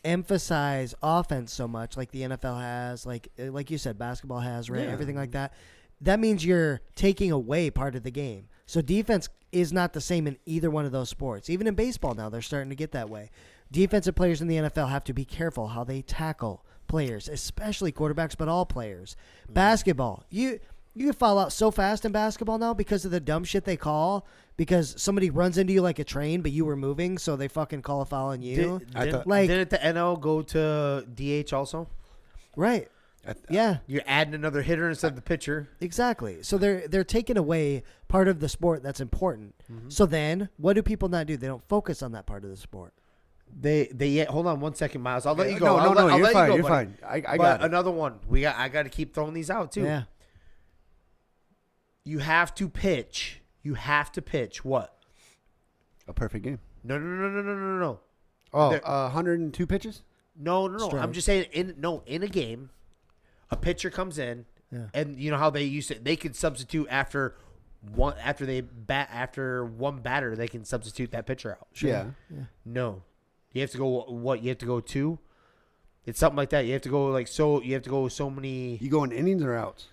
emphasize offense so much, like the NFL has, like you said, basketball has, right? Yeah. Everything like that. That means you're taking away part of the game. So defense is not the same in either one of those sports. Even in baseball now, they're starting to get that way. Defensive players in the NFL have to be careful how they tackle players, especially quarterbacks, but all players. Basketball, you can fall out so fast in basketball now because of the dumb shit they call, because somebody runs into you like a train, but you were moving, so they fucking call a foul on you. Didn't the NL go to DH also? Right. Yeah, You're adding another hitter instead of the pitcher. exactly. So they're taking away part of the sport that's important. So then, what do people not do? They don't focus on that part of the sport. They hold on 1 second, Miles. I'll let you go. No, I'll you're let fine. you go, You're buddy. fine. I But got it. another one. I got to keep throwing these out too. Yeah. You have to pitch. You have to pitch what? A perfect game. No. Oh, There- 102 pitches? No. Strike. I'm just saying in a game, a pitcher comes in, Yeah. and you know how they used to. They could substitute after one batter. They can substitute that pitcher out. Yeah. No, you have to go. What you have to go 2? It's something like that. You have to go You have to go so many. You go in innings or outs?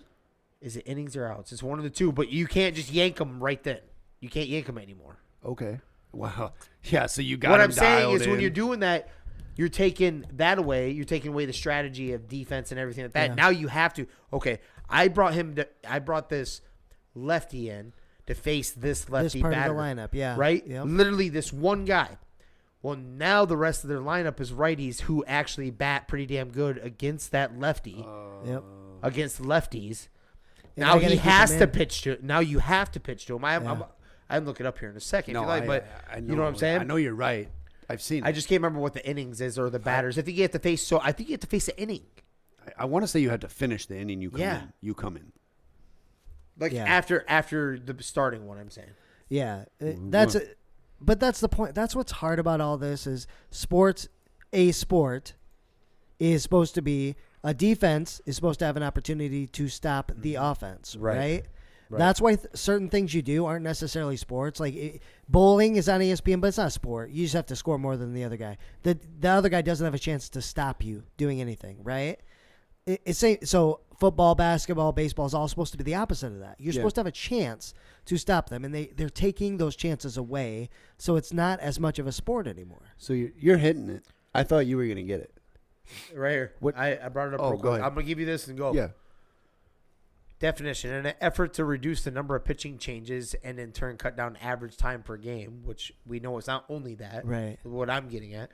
Is it innings or outs? It's one of the two. But you can't just yank them right then. You can't yank them anymore. Okay. Wow. Yeah, so you got What him I'm saying dialed is when in. you're doing that, you're taking that away. You're taking away the strategy of defense and everything like that. Yeah. Now you have to. Okay, I brought this lefty in to face this lefty This part batter, of the lineup, yeah. right? Yep. Literally this one guy. Well, now the rest of their lineup is righties who actually bat pretty damn good against that lefty, Yep. against lefties. And Now I gotta he keep has him to in. pitch to. Now you have to pitch to him. Yeah. I can look it up here in a second No, if you like, but I know, you know what I'm saying? I know you're right. I've seen it. I just can't remember what the innings is or the batters. I think you have to face. So I think you have to face an inning, I want to say you had to finish the inning you come Yeah. in. You come in. like Yeah. after the starting one. I'm saying. Yeah, but that's the point. That's what's hard about all this is sports. A sport is supposed to be a defense is supposed to have an opportunity to stop the offense, right? That's why certain things you do aren't necessarily sports. Like bowling is on ESPN, but it's not a sport. You just have to score more than the other guy. The other guy doesn't have a chance to stop you doing anything, right? So football, basketball, baseball is all supposed to be the opposite of that. You're supposed to have a chance to stop them, and they're taking those chances away, so it's not as much of a sport anymore. So you're hitting it. I thought you were going to get it. Right here. What- I brought it up. Oh, real go quick. ahead. I'm gonna give you this and go. Yeah. Definition: in an effort to reduce the number of pitching changes and in turn cut down average time per game, which we know is not only that. Right. What I'm getting at.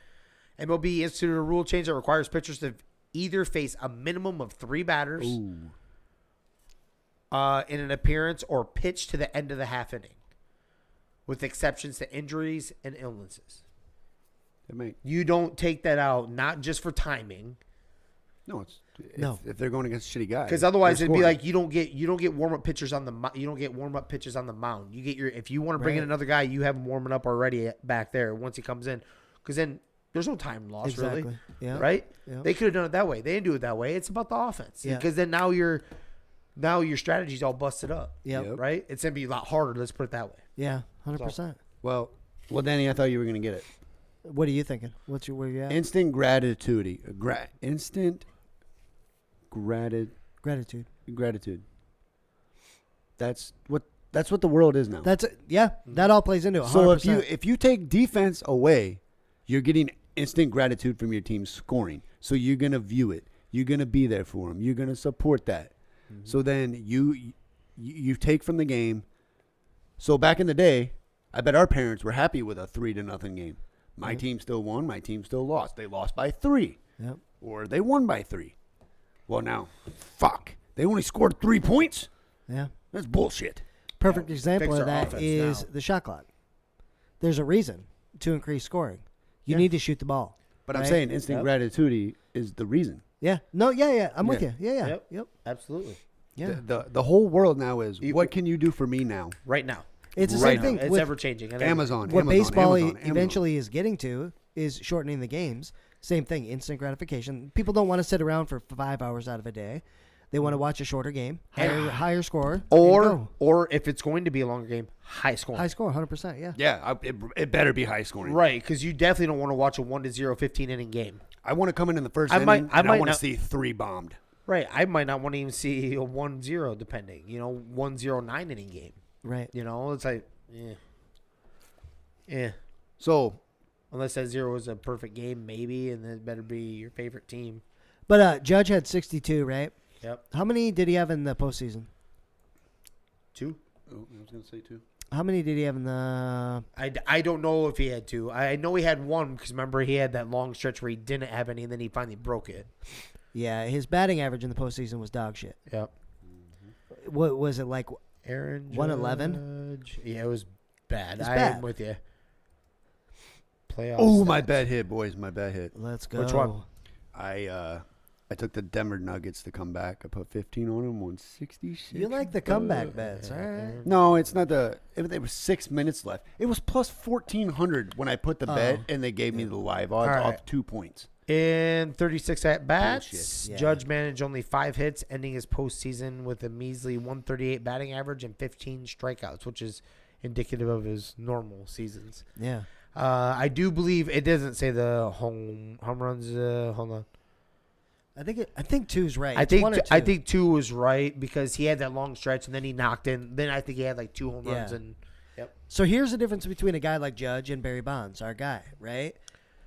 MLB instituted a rule change that requires pitchers to either face a minimum of 3 batters in an appearance or pitch to the end of the half inning, with exceptions to injuries and illnesses. You don't take that out, not just for timing. No, No. if they're going against shitty guys, Because otherwise they're it'd be scoring. like you don't get warm up pitchers on the mound. You get if you want to bring in Right. another guy, you have him warming up already back there once he comes in. Because then there's no time loss Exactly. really, Yeah. right? Yeah. They could have done it that way. They didn't do it that way. It's about the offense. Yeah. Because then now your strategy's all busted up. Yep. Right? It's gonna be a lot harder. Let's put it that way. Yeah. 100%. well, Danny, I thought you were going to get it. What are you thinking? Where you at? Instant gratitude. Instant Gratitude. gratitude. That's what the world is now. That's it. Yeah. That all plays into it. 100%. So if you take defense away, you're getting instant gratitude from your team scoring. So you're gonna view it. You're gonna be there for them. You're gonna support that. So then you take from the game. So back in the day, I bet our parents were happy with a 3-0 game. My team still won. My team still lost. They lost by 3, Yep. or they won by 3. Well, now, fuck. They only scored 3 points. Yeah. That's bullshit. Perfect example fix of our that offense is now. the shot clock. There's a reason to increase scoring. You need to shoot the ball. But I'm right? saying instant gratitude is the reason. Yeah. No, yeah. I'm with you. Yeah. Yeah. Yep. Absolutely. Yeah. The whole world now is, what can you do for me now? Right now. It's the Right same thing. It's with ever changing. Amazon. what baseball Amazon. eventually is getting to is shortening the games. Same thing, instant gratification. People don't want to sit around for 5 hours out of a day. They want to watch a shorter game, higher score, and go. Or if it's going to be a longer game, high scoring. high score, 100%. Yeah. Yeah, it better be high scoring. Right, because you definitely don't want to watch a 1-0 15-inning game. I want to come in the first I inning, might- and I I might want to not- see 3 bombed. Right, I might not want to even see a 1-0 depending. 1-0 9-inning game. Right. It's like, yeah. So, Unless that 0 is a perfect game, maybe, and then it better be your favorite team. But Judge had 62, right? Yep. How many did he have in the postseason? 2. I was going to say 2. How many did he have in the? I don't know if he had 2. I know he had 1 because remember he had that long stretch where he didn't have any and then he finally broke it. Yeah, his batting average in the postseason was dog shit. Yep. What was it like? Aaron 111? Judge. Yeah, it was bad. It's I bad. am with you. Playoff. Oh, my stats. bad hit, boys. My bad hit. Let's go. Which one? I took the Denver Nuggets to come back. I put 15 on them, 166. You like the comeback bets, all right? No, it's not the. There was 6 minutes left. It was plus 1,400 when I put the bet, and they gave me the live odds All right. off 2 points. In 36 at bats, Bullshit. Yeah. Judge managed only 5 hits, ending his postseason with a measly 138 batting average and 15 strikeouts, which is indicative of his normal seasons. Yeah. I do believe it doesn't say the home runs. Hold on. I think 2's right. I It's think 1 or 2. I think 2 was right because he had that long stretch and then he knocked in. Then I think he had like 2 home runs Yeah. and. Yep. So here's the difference between a guy like Judge and Barry Bonds, our guy, right?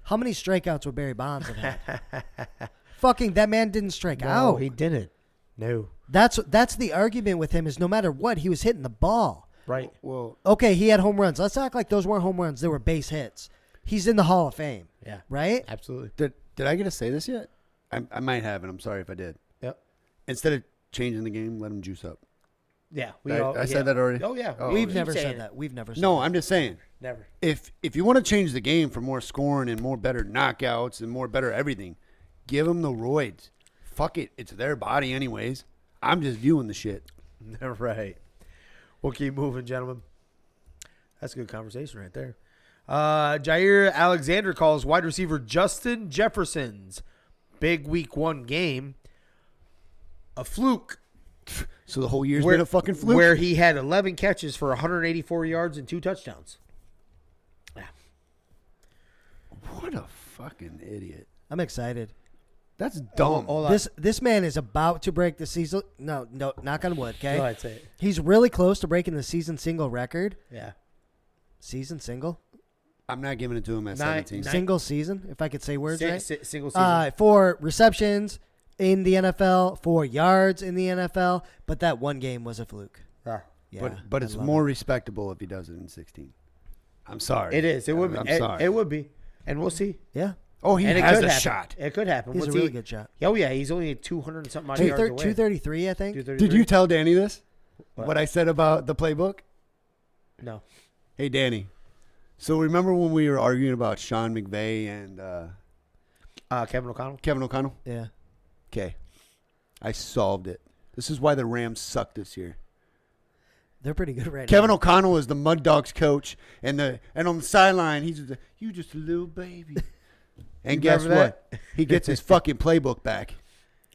How many strikeouts would Barry Bonds have had? Fucking that man didn't strike No, out. he didn't. No. That's the argument with him is no matter what, he was hitting the ball. Right. Well, Okay, he had home runs. Let's act like those weren't home runs. They were base hits. He's in the Hall of Fame, Yeah. right? Absolutely. did I get to say this yet? I might have, and I'm sorry if I did. Yep. Instead of changing the game, let him juice up. Yeah. I said that already? Oh yeah. Oh, We've keep never saying said it. that. We've never said No, that. I'm just saying. Never. If you want to change the game for more scoring and more better knockouts and more better everything, give them the roids. Fuck it. It's their body anyways. I'm just viewing the shit. Right. We'll keep moving, gentlemen. That's a good conversation right there. Jaire Alexander calls wide receiver Justin Jefferson's big week 1 game a fluke. So the whole year's been a fucking fluke? Where he had 11 catches for 184 yards and 2 touchdowns. What a fucking idiot. I'm excited. That's dumb. Hold on. This man is about to break the season. No, knock on wood, okay? Go ahead, say it. He's really close to breaking the season single record. Yeah. Season single? I'm not giving it to him at Nine- 17. Single season, if I could say words right. Single season. For receptions in the NFL, for yards in the NFL, but that one game was a fluke. Yeah. Yeah, But I it's love more it. respectable if he does it in 16. I'm sorry. It is. It would be. I'm It- sorry. It would be. And we'll see. Yeah, Oh, he And it has could a happen. shot. It could happen. he's What's a really he? good shot. Oh, yeah. He's only 200 and something odd yards away. 233, I think. 233? Did you tell Danny this? What? What I said about the playbook? No. Hey, Danny, So remember when we were arguing about Sean McVay and Kevin O'Connell. Kevin O'Connell? Yeah. Okay. I solved it. This is why the Rams suck this year. They're pretty good right Kevin now. O'Connell is the Mud Dogs coach, and on the sideline, he's just you just a little baby. And guess remember what? He gets his fucking playbook back.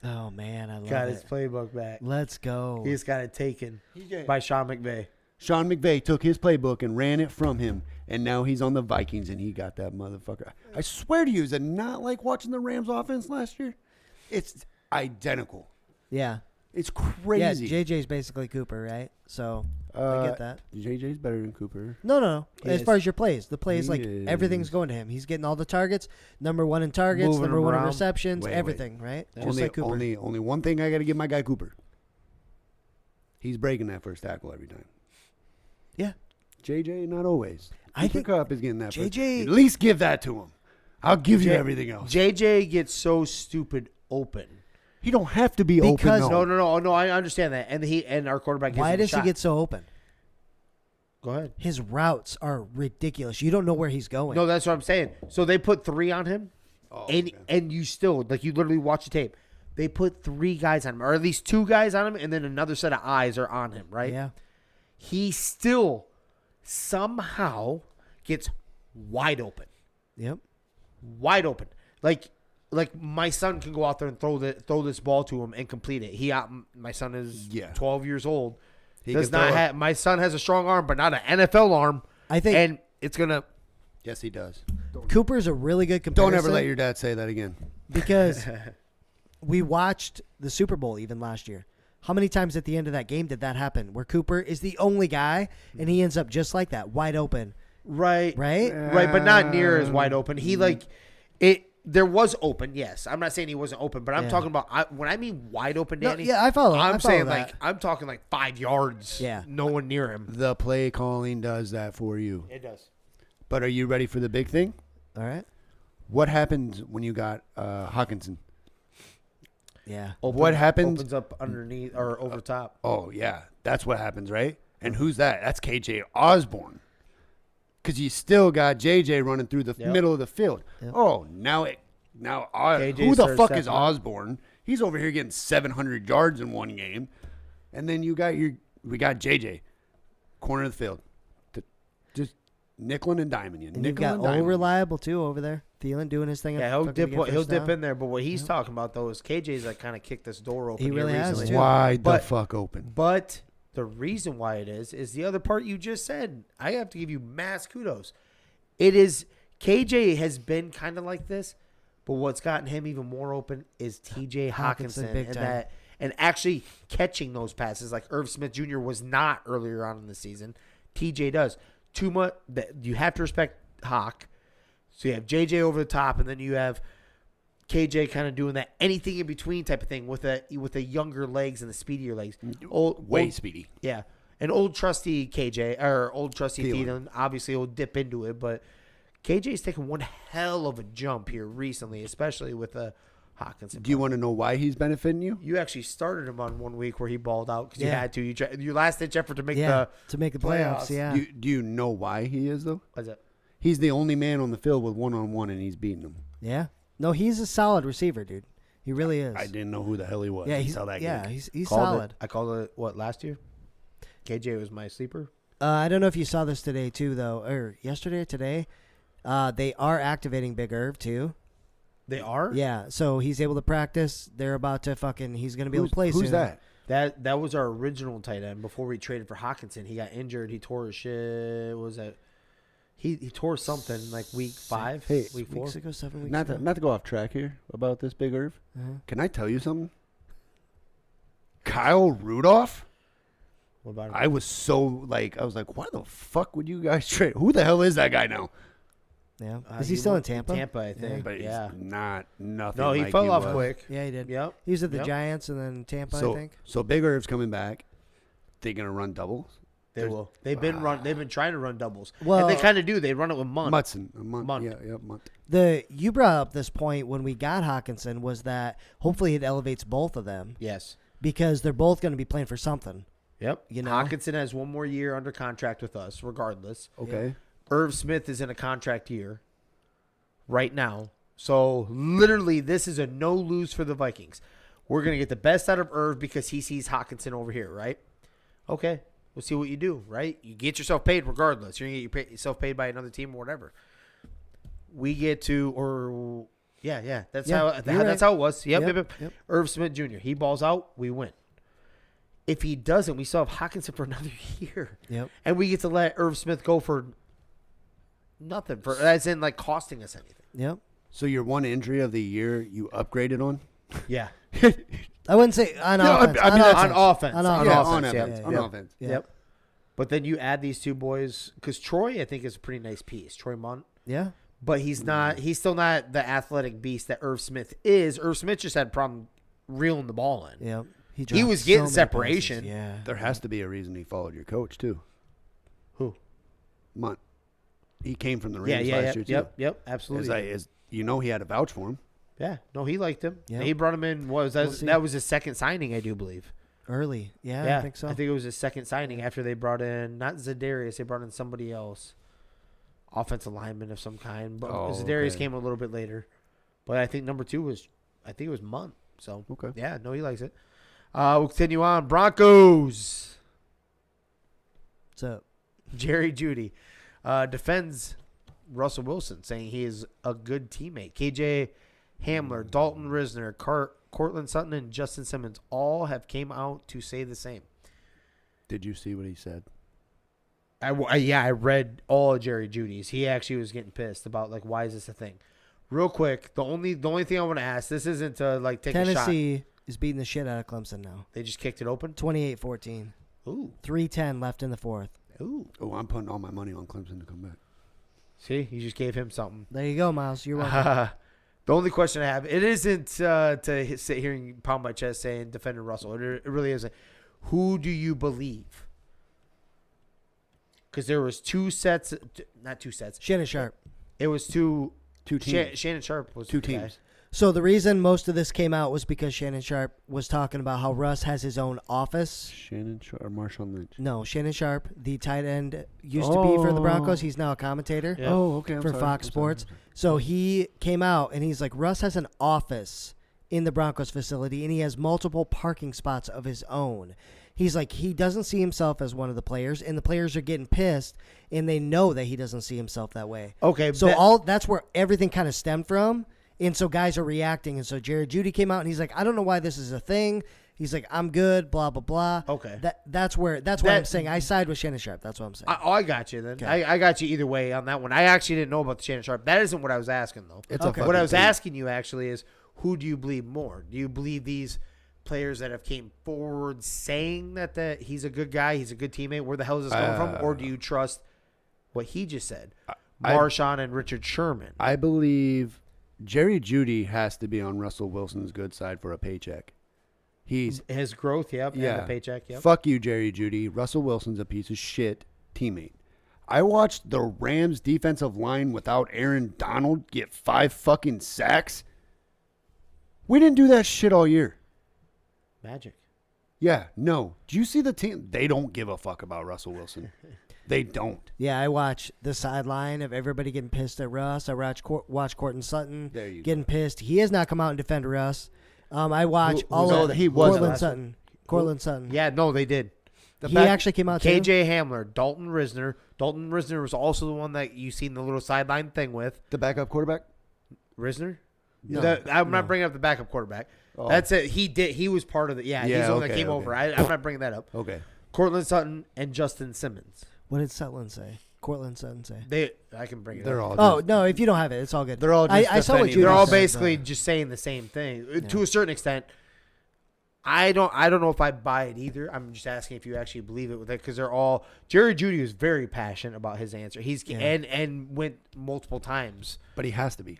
Oh, man, I love Got it. his playbook back. Let's go. He just got it taken by Sean McVay. Sean McVay took his playbook and ran it from him, and now he's on the Vikings, and he got that motherfucker. I swear to you, is it not like watching the Rams offense last year? It's identical. Yeah. It's crazy. Yeah, JJ's basically Cooper, right? So I get that. JJ's better than Cooper. No. He As is. far as your plays, the plays, He like is. everything's going to him. He's getting all the targets, number one in targets, Moving number them one in around. receptions, Wait. everything, right? Just Only, like Cooper. only one thing I got to give my guy Cooper. He's breaking that first tackle every time. Yeah. JJ, not always. I Cooper think Kupp is getting that. JJ At least give that to him. I'll give you everything else. JJ gets so stupid open. He don't have to be Because- open. No. I understand that, and our quarterback. Why does gives him a he shot. get so open? Go ahead. His routes are ridiculous. You don't know where he's going. No, that's what I'm saying. So they put 3 on him, Oh, and you still you literally watch the tape. They put 3 guys on him, or at least 2 guys on him, and then another set of eyes are on him. Right? Yeah. He still somehow gets wide open. Yep. Wide open. Like my son can go out there and throw this ball to him and complete it. My son is 12 years old. He Does can not throw it. have my son has a strong arm, but not an NFL arm. I think And it's gonna. Yes, he does. Cooper's a really good comparison. Don't ever let your dad say that again. Because we watched the Super Bowl even last year. How many times at the end of that game did that happen? Where Cooper is the only guy, and he ends up just like that, wide open. Right. Right? Right, but not near as wide open. He it. There was open, yes. I'm not saying he wasn't open, but I'm talking about when I mean wide open, No, Danny. yeah, I follow. I'm I follow saying that. I'm talking 5 yards. Yeah. No one near him. The play calling does that for you. It does. But are you ready for the big thing? All right. What happens when you got Hawkinson? Yeah. What happens? Opens up underneath or over top. Oh, yeah. That's what happens, right? And who's that? That's KJ Osborne. Because you still got JJ running through the middle of the field. Yep. Oh, now KJ who the starts fuck is stepping up. Osborne? He's over here getting 700 yards in one game. And then we got JJ, corner of the field. Just nickel and diming you. And you've Nickel got and old diming you. reliable, too, over there. Thielen doing his thing. Yeah, he'll fucking get dip first down. in there. But what he's talking about though is KJ's kind of kicked this door open. He here really has, recently. too. Wide the But- fuck open. But the reason why it is the other part you just said. I have to give you mass kudos. It is KJ has been kind of like this, but what's gotten him even more open is TJ Hawkinson big and time. and actually catching those passes like Irv Smith Jr. was not earlier on in the season. TJ does. Too much that you have to respect Hawk. So you have JJ over the top, and then you have KJ kind of doing that anything in between type of thing with the younger legs and the speedier legs. Way speedy. Yeah. An old trusty KJ or old trusty Thielen. Thielen obviously will dip into it, but KJ's taken one hell of a jump here recently, especially with Hawkinson. Do you want to know why he's benefiting you? You actually started him on 1 week where he balled out because you Yeah. had to. Your last ditch effort to make Yeah, the to make the playoffs, playoffs. yeah. Do you know why he is, though? what's that? He's the only man on the field with one-on-one, and he's beating him. Yeah. No, he's a solid receiver, dude. He really is. I didn't know who the hell he was. Yeah, until that game. he's Called solid. it. I called it what last year. KJ was my sleeper. I don't know if you saw this today too, though, or yesterday or today. They are activating Big Irv too. They are. Yeah, so he's able to practice. They're about to he's going to be able to play soon. Who's that? That was our original tight end before we traded for Hawkinson. He got injured. He tore his shit. What was that? He tore something like week 5, Hey, week 4. 7 weeks ago. Not to go off track here about this Big Irv. Uh-huh. Can I tell you something? Kyle Rudolph? What about him? I was like, why the fuck would you guys trade? Who the hell is that guy now? Yeah. Is he still in went to Tampa? Tampa, I think. But Yeah. he's not nothing. No, he like fell off was. quick. Yeah, he did. Yep. He was at the Yep. Giants and then Tampa, So, I think. so Big Irv's coming back. They gonna run doubles? They will. They've been trying to run doubles. Well- and they kind of do. They run it with Munt. A month. Month. Yeah, month. You brought up this point when we got Hawkinson was that hopefully it elevates both of them Yes. because they're both going to be playing for something. Yep. You know? Hawkinson has one more year under contract with us, regardless. Okay. Irv Smith is in a contract year right now. So, literally, this is a no-lose for the Vikings. We're going to get the best out of Irv because he sees Hockenson over here, right? Okay, we'll see what you do, right? You get yourself paid regardless. You're going to get yourself paid by another team or whatever. We get to, or, yeah. That's how it was. Yep. Irv Smith Jr., he balls out, we win. If he doesn't, we still have Hockenson for another year. Yep. And we get to let Irv Smith go for nothing, as in, like, costing us anything. Yep. So your one injury of the year you upgraded on? Yeah. I wouldn't say on offense. I mean, on offense. On offense. Yep. But then you add these two boys, because Troy, I think, is a pretty nice piece. Troy Munt. Yeah. But he's still not the athletic beast that Irv Smith is. Irv Smith just had a problem reeling the ball in. Yep. He was getting separation. Yeah. There has to be a reason he followed your coach, too. Who? Munt. He came from the Rams last year, too. Yep, absolutely. He had to vouch for him. Yeah. No, he liked him. Yep. He brought him in. That was his second signing, I do believe. Early. Yeah, I think so. I think it was his second signing after they brought in, not Zadarius, they brought in somebody else. Offensive lineman of some kind. But Zadarius came a little bit later. But I think number 2 was Munt. So, yeah, no, he likes it. We'll continue on. Broncos. What's up? Jerry Jeudy defends Russell Wilson, saying he is a good teammate. KJ Hamler, Dalton Risner, Cortland Sutton, and Justin Simmons all have came out to say the same. Did you see what he said? I read all of Jerry Jeudy's. He actually was getting pissed about, like, why is this a thing? Real quick, the only thing I want to ask, this isn't to, like, take a shot. Tennessee is beating the shit out of Clemson now. They just kicked it open? 28-14. Ooh. 3:10 left in the fourth. Ooh. Oh, I'm putting all my money on Clemson to come back. See, you just gave him something. There you go, Miles. You're welcome. The only question I have, it isn't to sit here and pound my chest saying defending Russell. It really isn't. Who do you believe? Because there was not two sets. Shannon Sharp. It was two teams. Shannon Sharp was two the teams. guys. So the reason most of this came out was because Shannon Sharp was talking about how Russ has his own office. Shannon Sharp or Marshawn Lynch? No, Shannon Sharp, the tight end, used to be for the Broncos. He's now a commentator I'm for Fox Sports. So he came out and he's like, Russ has an office in the Broncos facility and he has multiple parking spots of his own. He's like, he doesn't see himself as one of the players, and the players are getting pissed, and they know that he doesn't see himself that way. Okay. So that's where everything kind of stemmed from. And so guys are reacting. And so Jared Jeudy came out and he's like, I don't know why this is a thing. He's like, I'm good, blah, blah, blah. Okay. That's what I'm saying. I side with Shannon Sharp. That's what I'm saying. I got you then. Okay. I got you either way on that one. I actually didn't know about the Shannon Sharp. That isn't what I was asking, though. What I was asking you actually is, who do you believe more? Do you believe these players that have came forward saying that he's a good guy, he's a good teammate, where the hell is this coming from? Or do you trust what he just said? Marshawn and Richard Sherman. I believe Jerry Jeudy has to be on Russell Wilson's good side for a paycheck. He's his growth, and the paycheck, Fuck you, Jerry Jeudy. Russell Wilson's a piece of shit teammate. I watched the Rams defensive line without Aaron Donald get 5 fucking sacks. We didn't do that shit all year. Magic. Yeah, no. Do you see the team? They don't give a fuck about Russell Wilson. They don't. Yeah, I watch the sideline of everybody getting pissed at Russ. I watch Cortland Sutton getting pissed. He has not come out and defend Russ. I watch Cortland Sutton. Cortland Sutton. Yeah, no, they did. He actually came out KJ too. Hamler, Dalton Risner. Dalton Risner was also the one that you seen the little sideline thing with. The backup quarterback? Risner? No, I'm not bringing up the backup quarterback. Oh. That's it. He was part of it. Yeah, he's the one that came over. I'm not bringing that up. Okay. Cortland Sutton and Justin Simmons. What did Cortland Sutton say? I can bring it They're up. all no, if you don't have it, it's all good. They're all just I saw what you They're all said, basically just saying the same thing. To a certain extent. I don't know if I buy it either. I'm just asking if you actually believe it with it, because they're all Jerry Jeudy is very passionate about his answer. And went multiple times. But he has to be.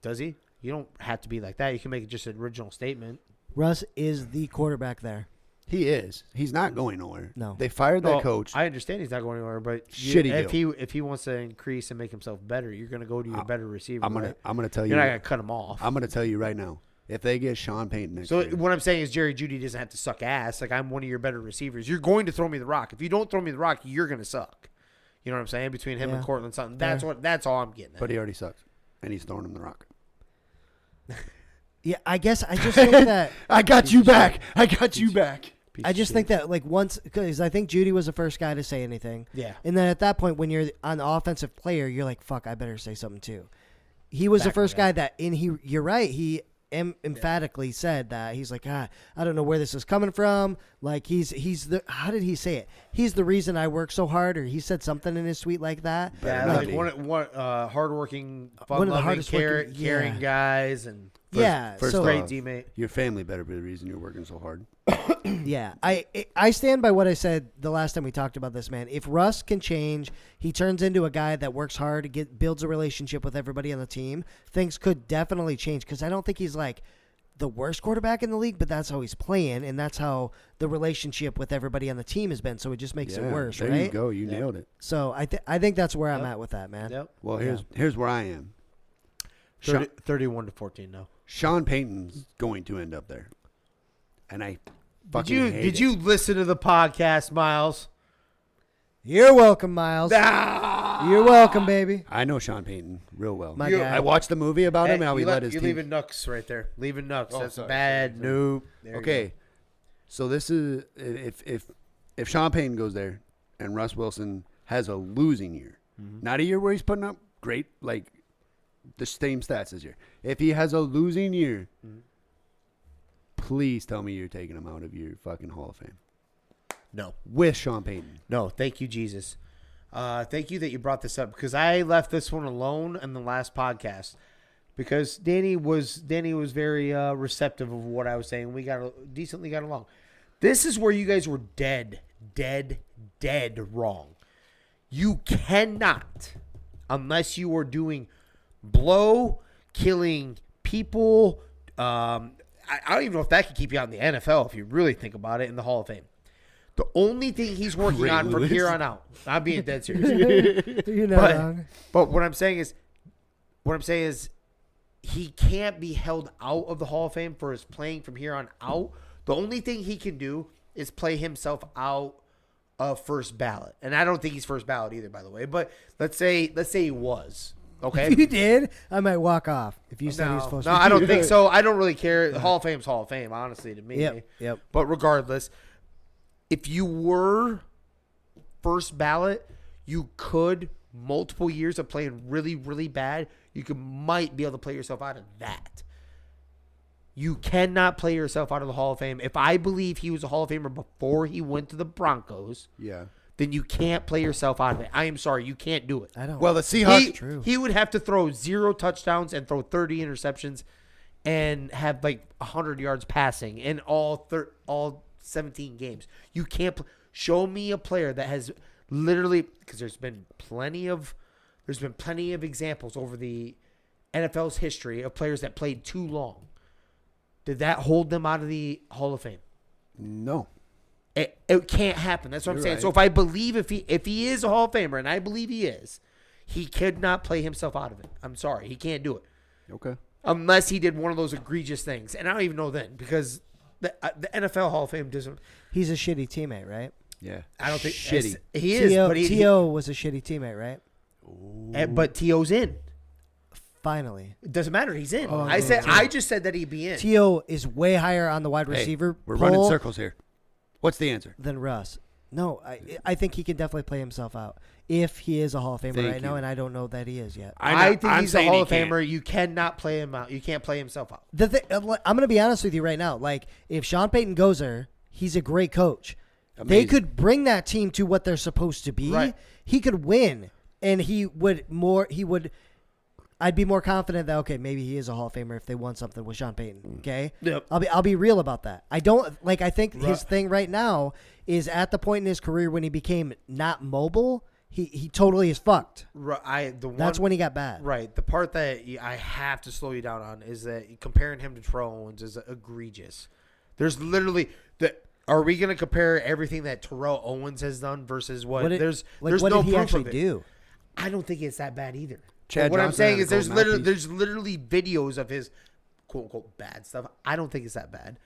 Does he? You don't have to be like that. You can make just an original statement. Russ is the quarterback there. He is. He's not going nowhere. No. They fired that coach. I understand he's not going anywhere, but if he wants to increase and make himself better, you're going to go to your better receiver. I'm gonna tell you. You're not going to cut him off. I'm gonna tell you right now. If they get Sean Payton next year. So what I'm saying is Jerry Jeudy doesn't have to suck ass. Like, I'm one of your better receivers. You're going to throw me the rock. If you don't throw me the rock, you're going to suck. You know what I'm saying? Between him Yeah. and Cortland Sutton. That's all I'm getting at. But he already sucks, and he's throwing him the rock. Yeah, I guess I just think that I got you back. I got you back. I just think that like once because I think Judy was the first guy to say anything. Yeah. And then at that point, when you're on the offensive player, you're like, "Fuck, I better say something too." He was the first guy that, you're right. He emphatically said that he's like, I don't know where this is coming from. Like he's the how did he say it? He's the reason I work so hard, or he said something in his tweet like that. Yeah, Like, one hardworking, one of the fun-loving, hardest working- caring guys, and First great off, teammate. Your family better be the reason you're working so hard. Yeah, I stand by what I said the last time we talked about this, man. If Russ can change, he turns into a guy that works hard, builds a relationship with everybody on the team, things could definitely change because I don't think he's like the worst quarterback in the league, but that's how he's playing, and that's how the relationship with everybody on the team has been, so it just makes it worse, there right? you go. You nailed it. So I think that's where I'm at with that, man. Yep. Well, here's where I am. 31-14 now. Sean Payton's going to end up there, and I fucking hate Did it. you listen to the podcast, Miles? You're welcome, Miles. You're welcome, baby. I know Sean Payton real well. My guy. I watched the movie about him. How he led his You're team. leaving Nux right there. Leaving Nux. Oh, That's sorry, bad. sorry. Nope. There you Okay, so this is if Sean Payton goes there and Russ Wilson has a losing year, not a year where he's putting up great like the same stats this year. If he has a losing year, please tell me you're taking him out of your fucking Hall of Fame No. with Sean Payton. No. Thank you, Jesus. Thank you that you brought this up because I left this one alone in the last podcast because Danny was very receptive of what I was saying. We decently got along. This is where you guys were dead wrong. You cannot, unless you are doing killing people. I don't even know if that could keep you out in the NFL if you really think about it in the Hall of Fame. The only thing he's working on from here on out, I'm being dead serious. You're not wrong. But what I'm saying is he can't be held out of the Hall of Fame for his playing from here on out. The only thing he can do is play himself out of first ballot. And I don't think he's first ballot either, by the way. But let's say he was. Okay. If you did, I might walk off. If you said he was supposed No, to. I don't think so. I don't really care. The Hall of Fame's Hall of Fame, honestly, to me. Yep. But regardless, if you were first ballot, you could, multiple years of playing really, really bad, might be able to play yourself out of that. You cannot play yourself out of the Hall of Fame. If I believe he was a Hall of Famer before he went to the Broncos, then you can't play yourself out of it. I am sorry. You can't do it. I don't. Well, the Seahawks. He would have to throw 0 touchdowns and throw 30 interceptions and have like 100 yards passing in all 17 games. You can't show me a player that has literally, because there's been plenty of examples over the NFL's history of players that played too long. Did that hold them out of the Hall of Fame? No. It can't happen. That's what I'm saying. right. So if I believe if he is a Hall of Famer, and I believe he is, he could not play himself out of it. I'm sorry. He can't do it. Okay. Unless he did one of those egregious things. And I don't even know then because the NFL Hall of Fame doesn't. He's a shitty teammate, right? Yeah. I don't think Shitty. he is. But T.O. was a shitty teammate, right? but T.O.'s in. Finally. It doesn't matter. He's in. Oh, I just said that he'd be in. T.O. is way higher on the wide receiver We're poll running circles here. What's the answer? than Russ. No, I think he can definitely play himself out if he is a Hall of Famer Thank right now, you. and I don't know that he is yet. I think I'm he's a saying Hall he of can't. Famer. You cannot play him out. You can't play himself out. I'm going to be honest with you right now. Like, if Sean Payton goes there, he's a great coach. They Amazing. could bring that team to what they're supposed to be. Right. He could win, and I'd be more confident that, okay, maybe he is a Hall of Famer if they won something with Sean Payton. Okay? Yep. I'll be real about that. I think his thing right now is at the point in his career when he became not mobile, he totally is fucked. That's when he got bad. Right. The part that I have to slow you down on is that comparing him to Terrell Owens is egregious. There's literally are we going to compare everything that Terrell Owens has done versus what? There's what no did he proof actually of it. do? I don't think it's that bad either. Chad What I'm Johnson saying had is a there's gold literally mouthpiece. videos of his quote unquote bad stuff. I don't think it's that bad.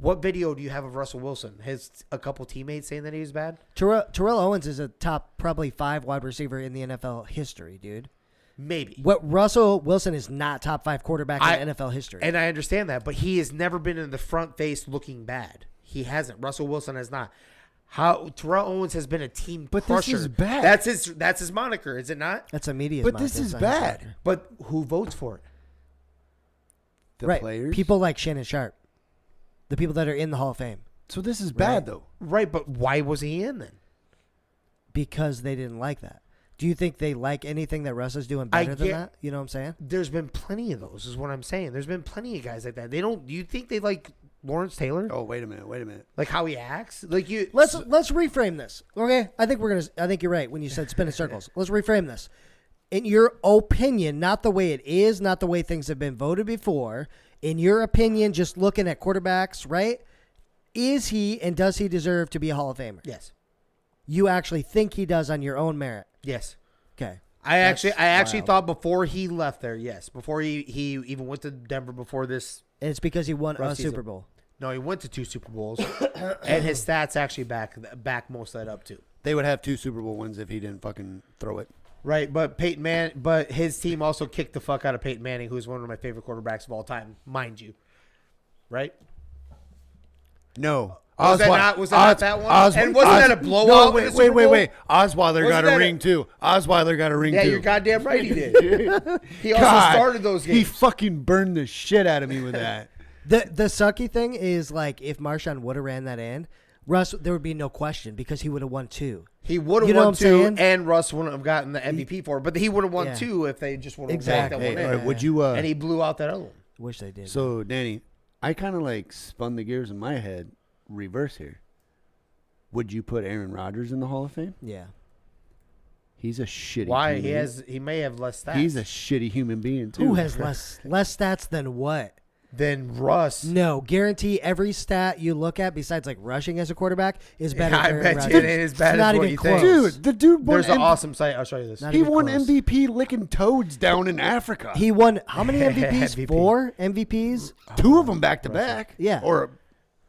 What video do you have of Russell Wilson? Has a couple teammates saying that he was bad? Terrell Owens is a top probably 5 wide receiver in the NFL history, dude. Maybe. What Russell Wilson is not top 5 quarterback in NFL history. And I understand that, but he has never been in the front face looking bad. He hasn't. Russell Wilson has not. Terrell Owens has been a team crusher. But this is bad. That's his moniker, is it not? That's a media. But this is bad. But who votes for it? The players? People like Shannon Sharp. The people that are in the Hall of Fame. So this is bad, though. Right, but why was he in then? Because they didn't like that. Do you think they like anything that Russ is doing better than that? You know what I'm saying? There's been plenty of those, is what I'm saying. There's been plenty of guys like that. Do you think they like Lawrence Taylor? Oh, wait a minute. Like how he acts? Like you Let's reframe this. Okay? I think you're right when you said spin in circles. Let's reframe this. In your opinion, not the way it is, not the way things have been voted before, in your opinion, just looking at quarterbacks, right? Is he and does he deserve to be a Hall of Famer? Yes. You actually think he does on your own merit? Yes. Okay. I actually thought before he left there, yes. Before he even went to Denver before this. And it's because he won a season. Super Bowl. No, he went to 2 Super Bowls. And his stats actually back most of that up too. They would have 2 Super Bowl wins if he didn't fucking throw it. Right, but his team also kicked the fuck out of Peyton Manning, who is one of my favorite quarterbacks of all time, mind you. Right? No. Was that not that one? And wasn't that a blowout? No, with the Super Bowl? wait. Osweiler got a ring too. Osweiler got a ring too. Yeah, you're goddamn right he did. He also started those games. He fucking burned the shit out of me with that. The sucky thing is, like, if Marshawn would have ran that in, Russ, there would be no question because he would have won 2. He would have won 2, and Russ wouldn't have gotten the MVP for it. But he would have won 2 if they just would have Exactly. that one in. All right, would you? And he blew out that other one. Wish they did. So, Danny, I kind of like spun the gears in my head, reverse here. Would you put Aaron Rodgers in the Hall of Fame? Yeah. He's a shitty. Why? human. He may have less stats. He's a shitty human being too. Who has less stats than what? Than Russ. No, guarantee every stat you look at, besides like rushing as a quarterback, is better. I than bet Rodgers. you it ain't as bad It's not as what even you close. think. Dude, the dude won. There's an awesome site. I'll show you this. Not He even won close. MVP licking toads down in Africa. He won how many MVPs? MVP. 4 MVPs. 2 of them back to back. Yeah. Or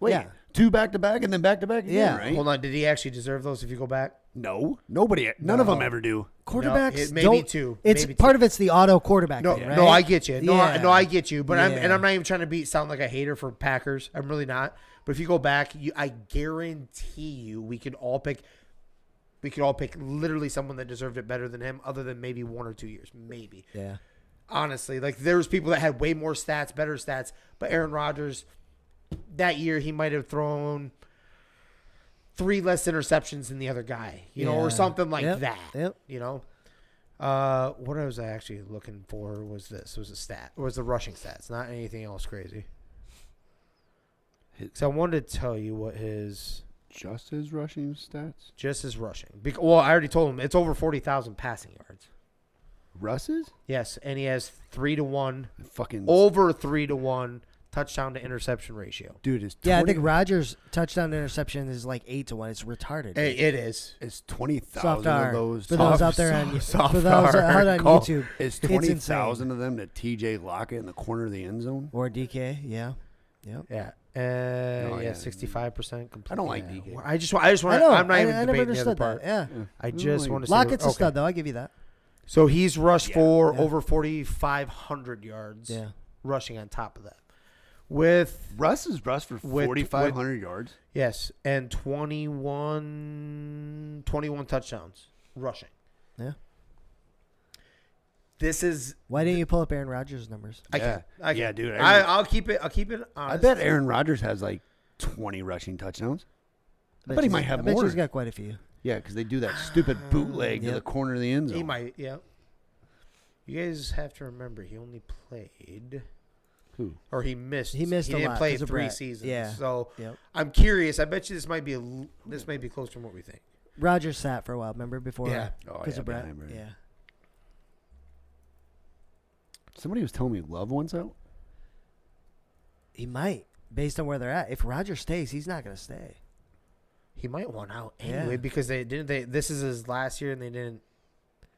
wait, Yeah. 2 back to back and then back to back again, Yeah. right? Hold on. Did he actually deserve those if you go back? No, nobody. None of them ever do. Quarterbacks maybe don't. 2. It's Maybe part 2. of it's the auto quarterback. No, thing, right? no, I get you. No, Yeah. I get you. But Yeah. I'm not even trying to sound like a hater for Packers. I'm really not. But if you go back, I guarantee you, we could all pick literally someone that deserved it better than him, other than maybe 1 or 2 years, maybe. Yeah. Honestly, like there was people that had way more stats, better stats. But Aaron Rodgers, that year he might have thrown 3 less interceptions than the other guy, or something like that. Yep. What I was actually looking for was the rushing stats, not anything else crazy. So I wanted to tell you what Just his rushing stats. just his rushing. Well, I already told him it's over 40,000 passing yards. Russ's? Yes, and he has 3-to-1, Fucking over 3-to-1 touchdown to interception ratio. dude is. Yeah, I think Rodgers' touchdown to interception is like 8-1. It's retarded. It is. It's 20,000 Soft of R. those. For those out there on YouTube, It's insane. 20,000 of them to TJ Lockett in the corner of the end zone. Or DK, yeah. Yep. Yeah. yeah. 65% complete. I don't like DK. I just want to. I know. I'm not even I never debating the other understood part. that. Yeah. I just want to see. Lockett's a stud, though. I give you that. So he's rushed for Yeah. over 4,500 yards. Yeah. Rushing on top of that. With Russ is rushed for 4,500 yards. yes, and 21 touchdowns rushing. Yeah. This is Why didn't you pull up Aaron Rodgers' numbers? I can. Yeah, dude. I'll keep it. Honest. I bet Aaron Rodgers has like 20 rushing touchdowns. I bet he might have I bet more. he's got quite a few. Yeah, because they do that stupid bootleg to Yep. the corner of the end zone. He might. Yeah. You guys have to remember he only played. Who? Or he missed. He missed a didn't lot play 'cause of 3 Brett. seasons. Yeah. So Yep. I'm curious. I bet you this might be closer than what we think. Rodgers sat for a while, remember, before? Yeah. Oh, Because yeah, of Brett. behind Brett. Yeah. Somebody was telling me Love wants out. He might, based on where they're at. If Rodgers stays, he's not going to stay. He might want out anyway Yeah. because this is his last year and they didn't,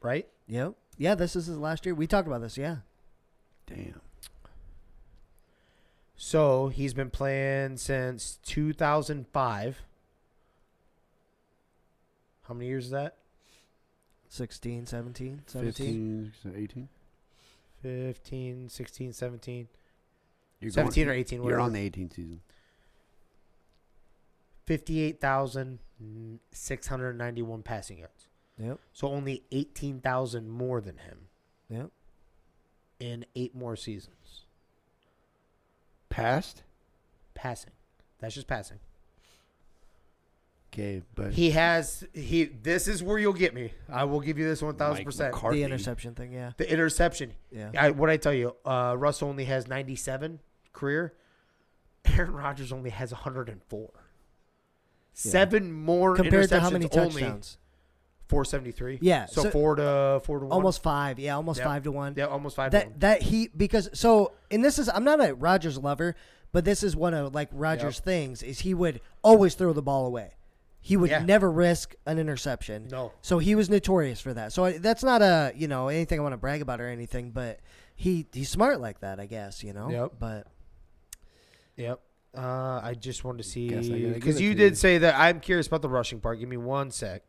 right? Yep. Yeah, this is his last year. We talked about this, yeah. Damn. So he's been playing since 2005. How many years is that? 16, 17, 15, 18. 15, 16, 17. You're 17 or 18. You're whatever. on the 18th season. 58,691 passing yards. Yep. So only 18,000 more than him Yep. in 8 more seasons. Passed? Passing. That's just passing. Okay, but This is where you'll get me. I will give you this 1,000%. McCarthy. The interception thing, yeah. The interception. Yeah. What I tell you, Russell only has 97 career. Aaron Rodgers only has 104. 7 more Compared to interceptions how many only. touchdowns? 473. Yeah. So 4 to 1. Almost 5. Yeah, almost Yep. 5 to 1. Yeah, almost 5 to 1. And this is, I'm not a Rodgers lover, but this is one of like Rodgers' things is he would always throw the ball away. He would never risk an interception. No. So he was notorious for that. So that's not anything I want to brag about or anything, but he's smart like that, I guess, Yep. But Yep. I just wanted to see Guess I gotta give because it you to did you. say that. I'm curious about the rushing part. Give me 1 sec.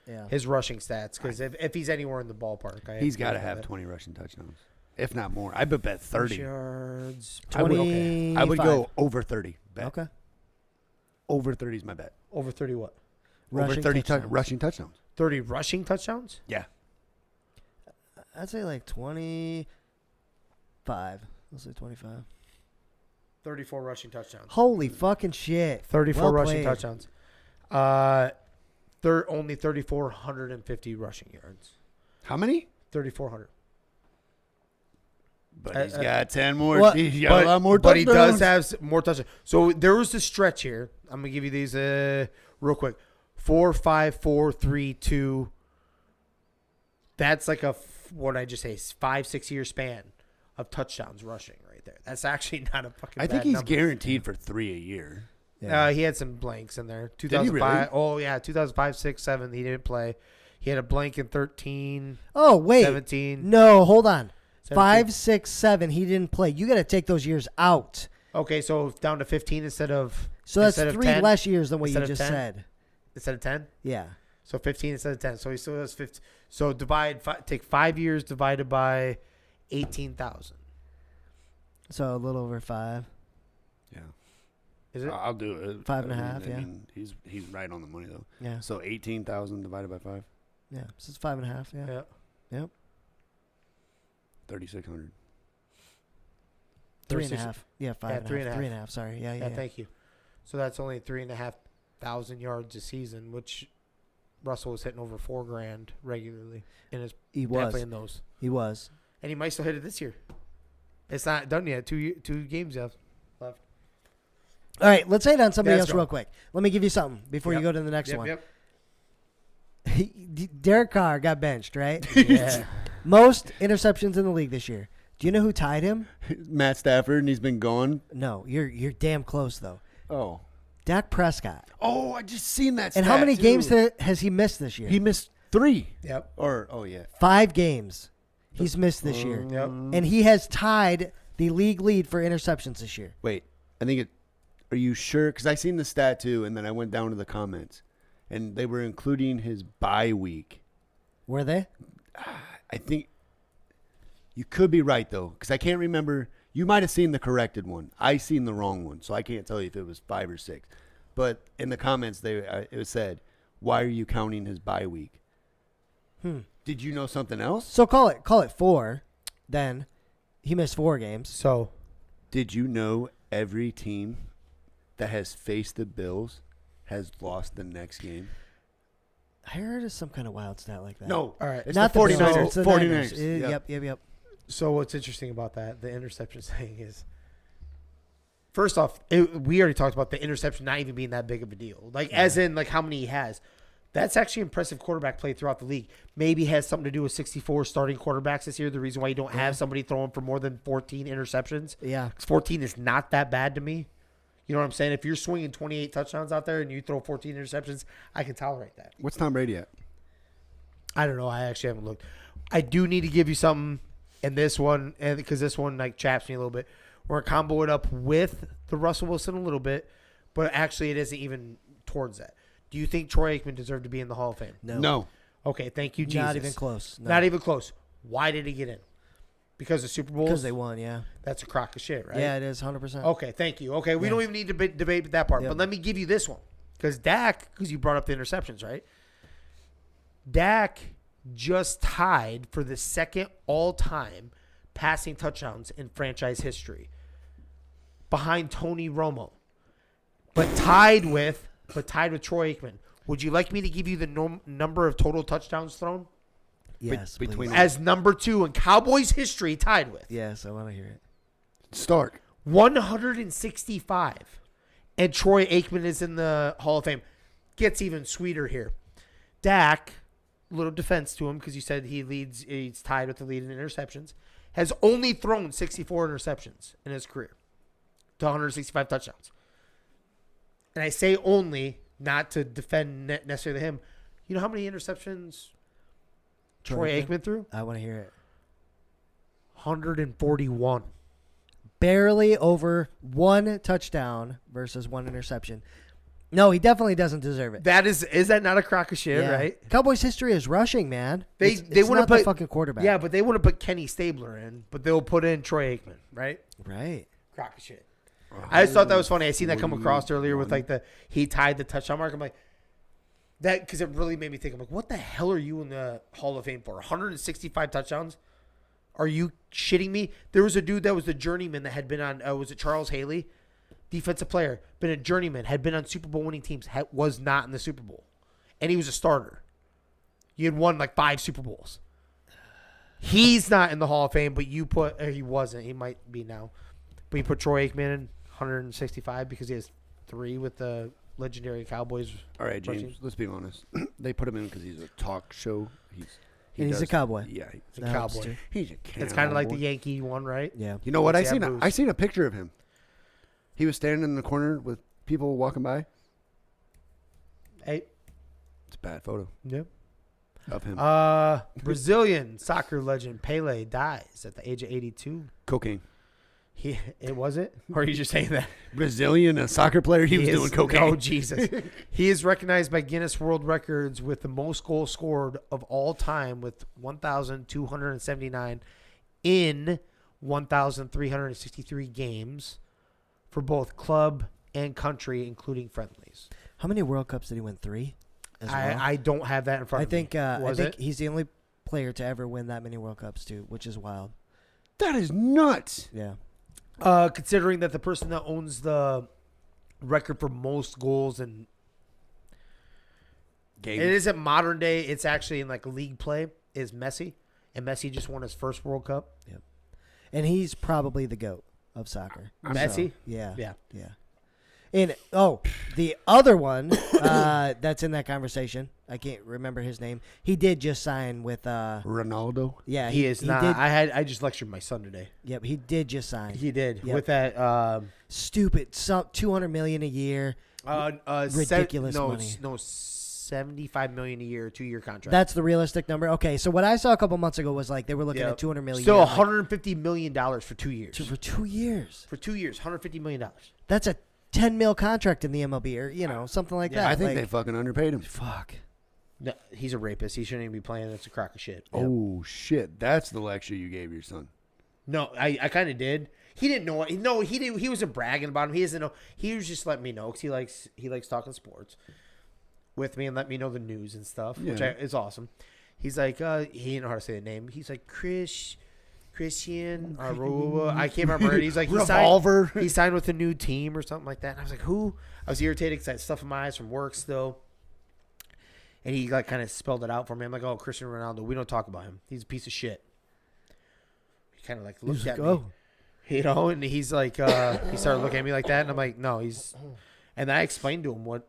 yeah. His rushing stats, because if he's anywhere in the ballpark, he's got to have 20 rushing touchdowns, if not more. I would bet 30. yards. 20. I would go over 30. Bet. Okay. Over 30 is my bet. Over 30 what? Rushing over 30 touchdowns. rushing touchdowns. 30 rushing touchdowns? Yeah. I'd say like 25. Let's say 25. 34 rushing touchdowns. Holy fucking shit. 34 Well rushing played. touchdowns. Only 3,450 rushing yards. How many? 3,400. But he's got 10 more. What? He's got a lot more But touchdowns. he does have more touchdowns. So there was this stretch here. I'm going to give you these real quick. 4, 5, 4, 3, 2. That's like what I just say, 5-6 year span of touchdowns rushing right there. That's actually not a fucking I think bad he's number. guaranteed for 3 a year. He had some blanks in there. he 2005. really? Oh, yeah. 2005, 6, 7. He didn't play. He had a blank in 13, Oh, wait. 17. No, hold on. 17. 5, 6, 7. He didn't play. You got to take those years out. Okay, so down to 15 instead of So that's instead of 3 10? less years than what you Instead of just 10? said. Instead of 10? Yeah. So 15 instead of 10. So he still has 15. So take 5 years divided by 18,000. So a little over 5. Yeah. Is it? I'll do it. 5.5, yeah. He's right on the money, though. Yeah. So 18,000 divided by 5, Yeah. So it's 5.5. Yeah. Yeah. Yep. 3,600. 3.5. Yeah, 5. Yeah, 3.5. 3.5. Sorry. Yeah. Yeah, thank you. So that's only 3,500 yards a season, which Russell was hitting over $4,000 regularly. And is He definitely was. in those. He was. And he might still hit it this year. It's not done yet. Two games left. All right. Let's hit on somebody Let's else go. real quick. Let me give you something before you Yep. go to the next Yep, one. yep. Derek Carr got benched, right? Yeah. Most interceptions in the league this year. Do you know who tied him? Matt Stafford, and he's been gone. No, you're damn close though. Oh. Dak Prescott. Oh, I just seen that. And how stat, many too. games has he missed this year? He missed 3. Yep. Oh yeah. 5 games he's missed this year. Yep. And he has tied the league lead for interceptions this year. Wait, I think it. Are you sure? Because I seen the stat too, and then I went down to the comments, and they were including his bye week. Were they? I think you could be right though, because I can't remember. You might have seen the corrected one. I seen the wrong one, so I can't tell you if it was 5 or 6. But in the comments, it said, "Why are you counting his bye week?" Did you know something else? So call it 4. Then he missed 4 games. So Did you know every team that has faced the Bills has lost the next game? I heard of some kind of wild stat like that. No. all right. It's Not the the Bills, 49ers. it's the 49ers. Niners. Yep. Yep. So what's interesting about that, the interception thing is, first off, we already talked about the interception not even being that big of a deal. Like, as in, like, how many he has. That's actually impressive quarterback play throughout the league. Maybe has something to do with 64 starting quarterbacks this year. The reason why you don't have somebody throwing for more than 14 interceptions. Yeah. 'Cause 14 is not that bad to me. You know what I'm saying? If you're swinging 28 touchdowns out there and you throw 14 interceptions, I can tolerate that. What's Tom Brady at? I don't know. I actually haven't looked. I do need to give you something in this one, and because this one like chaps me a little bit. We're going to combo it up with the Russell Wilson a little bit, but actually it isn't even towards that. Do you think Troy Aikman deserved to be in the Hall of Fame? No. Okay, thank you, Jesus. Not even close. No. Not even close. Why did he get in? Because of Super Bowls? Because they won, yeah. That's a crock of shit, right? Yeah, it is 100%. Okay, thank you. Okay, we don't even need to debate that part. Yep. But let me give you this one. Because Dak, because you brought up the interceptions, right? Dak just tied for the second all-time passing touchdowns in franchise history behind Tony Romo. But tied with Troy Aikman. Would you like me to give you the number of total touchdowns thrown? Yes, between please. As number 2 in Cowboys history, tied with. Yes, I want to hear it. Stark. 165. And Troy Aikman is in the Hall of Fame. Gets even sweeter here. Dak, little defense to him because you said he's tied with the lead in interceptions, has only thrown 64 interceptions in his career to 165 touchdowns. And I say only, not to defend necessarily him. You know how many interceptions Troy Aikman threw? I want to hear it. 141. Barely over one touchdown versus one interception. No, he definitely doesn't deserve it. Is that not a crock of shit, right? Cowboys history is rushing, man. They it's want to not put the fucking quarterback. Yeah, but they want to put Kenny Stabler in, but they'll put in Troy Aikman, right? Right. Crock of shit. I just thought that was funny. I seen that come across earlier with like he tied the touchdown mark. I'm like that because it really made me think. I'm like, what the hell are you in the Hall of Fame for? 165 touchdowns? Are you shitting me? There was a dude that was the journeyman that had been on. Was it Charles Haley, defensive player, been a journeyman, had been on Super Bowl winning teams, was not in the Super Bowl, and he was a starter. He had won like 5 Super Bowls. He's not in the Hall of Fame, but you put. Or he wasn't. He might be now, but you put Troy Aikman in 165 because he has 3 with the legendary Cowboys. All right, James, let's be honest. They put him in because he's a talk show. He's a cowboy. Yeah, He's a cowboy. he's a cowboy. It's kind of like the Yankee one, right? Yeah. You know what? I Booze. seen a picture of him. He was standing in the corner with people walking by. Hey. It's a bad photo Yep. of him. Brazilian soccer legend Pele dies at the age of 82. Cocaine. It was it? Or are you just saying that? Brazilian, a soccer player. He was doing cocaine. Oh, Jesus. He is recognized by Guinness World Records with the most goals scored of all time with 1,279 in 1,363 games for both club and country, including friendlies. How many World Cups did he win? 3? As well? I don't have that in front of me. I think he's the only player to ever win that many World Cups too, which is wild. That is nuts. Yeah. Considering that the person that owns the record for most goals and Games. it isn't modern day, it's actually in like league play, is Messi. And Messi just won his first World Cup. Yep. And he's probably the GOAT of soccer. Messi? So, yeah. Yeah. Yeah. And the other one that's in that conversation, I can't remember his name. He did just sign with Ronaldo. Yeah, he is not. Did, I just lectured my son today. Yep, he did just sign. He did Yep. with that stupid $200 million a year. Ridiculous money. No, $75 million a year, 2-year contract. That's the realistic number. Okay, so what I saw a couple months ago was like they were looking at $200 million. Still $150 million for 2 years. For 2 years. For 2 years, $150 million. That's a $10 million contract in the MLB, or something like that. I think they fucking underpaid him. Fuck. No, he's a rapist. He shouldn't even be playing. That's a crock of shit. Oh shit! That's the lecture you gave your son. No, I kind of did. He didn't know it. No, he didn't. He wasn't bragging about him. He doesn't know. He was just letting me know because he likes talking sports with me and let me know the news and stuff, which is awesome. He's like, he didn't know how to say the name. He's like Christian. I can't remember it. He's like Revolver. He signed with a new team or something like that. And I was like, who? I was irritated because I had stuff in my eyes from work still. And he like kind of spelled it out for me. I'm like, oh, Cristiano Ronaldo. We don't talk about him. He's a piece of shit. He kind of like looked at me, and he's like, he started looking at me like that, and I'm like, no, he's. And I explained to him what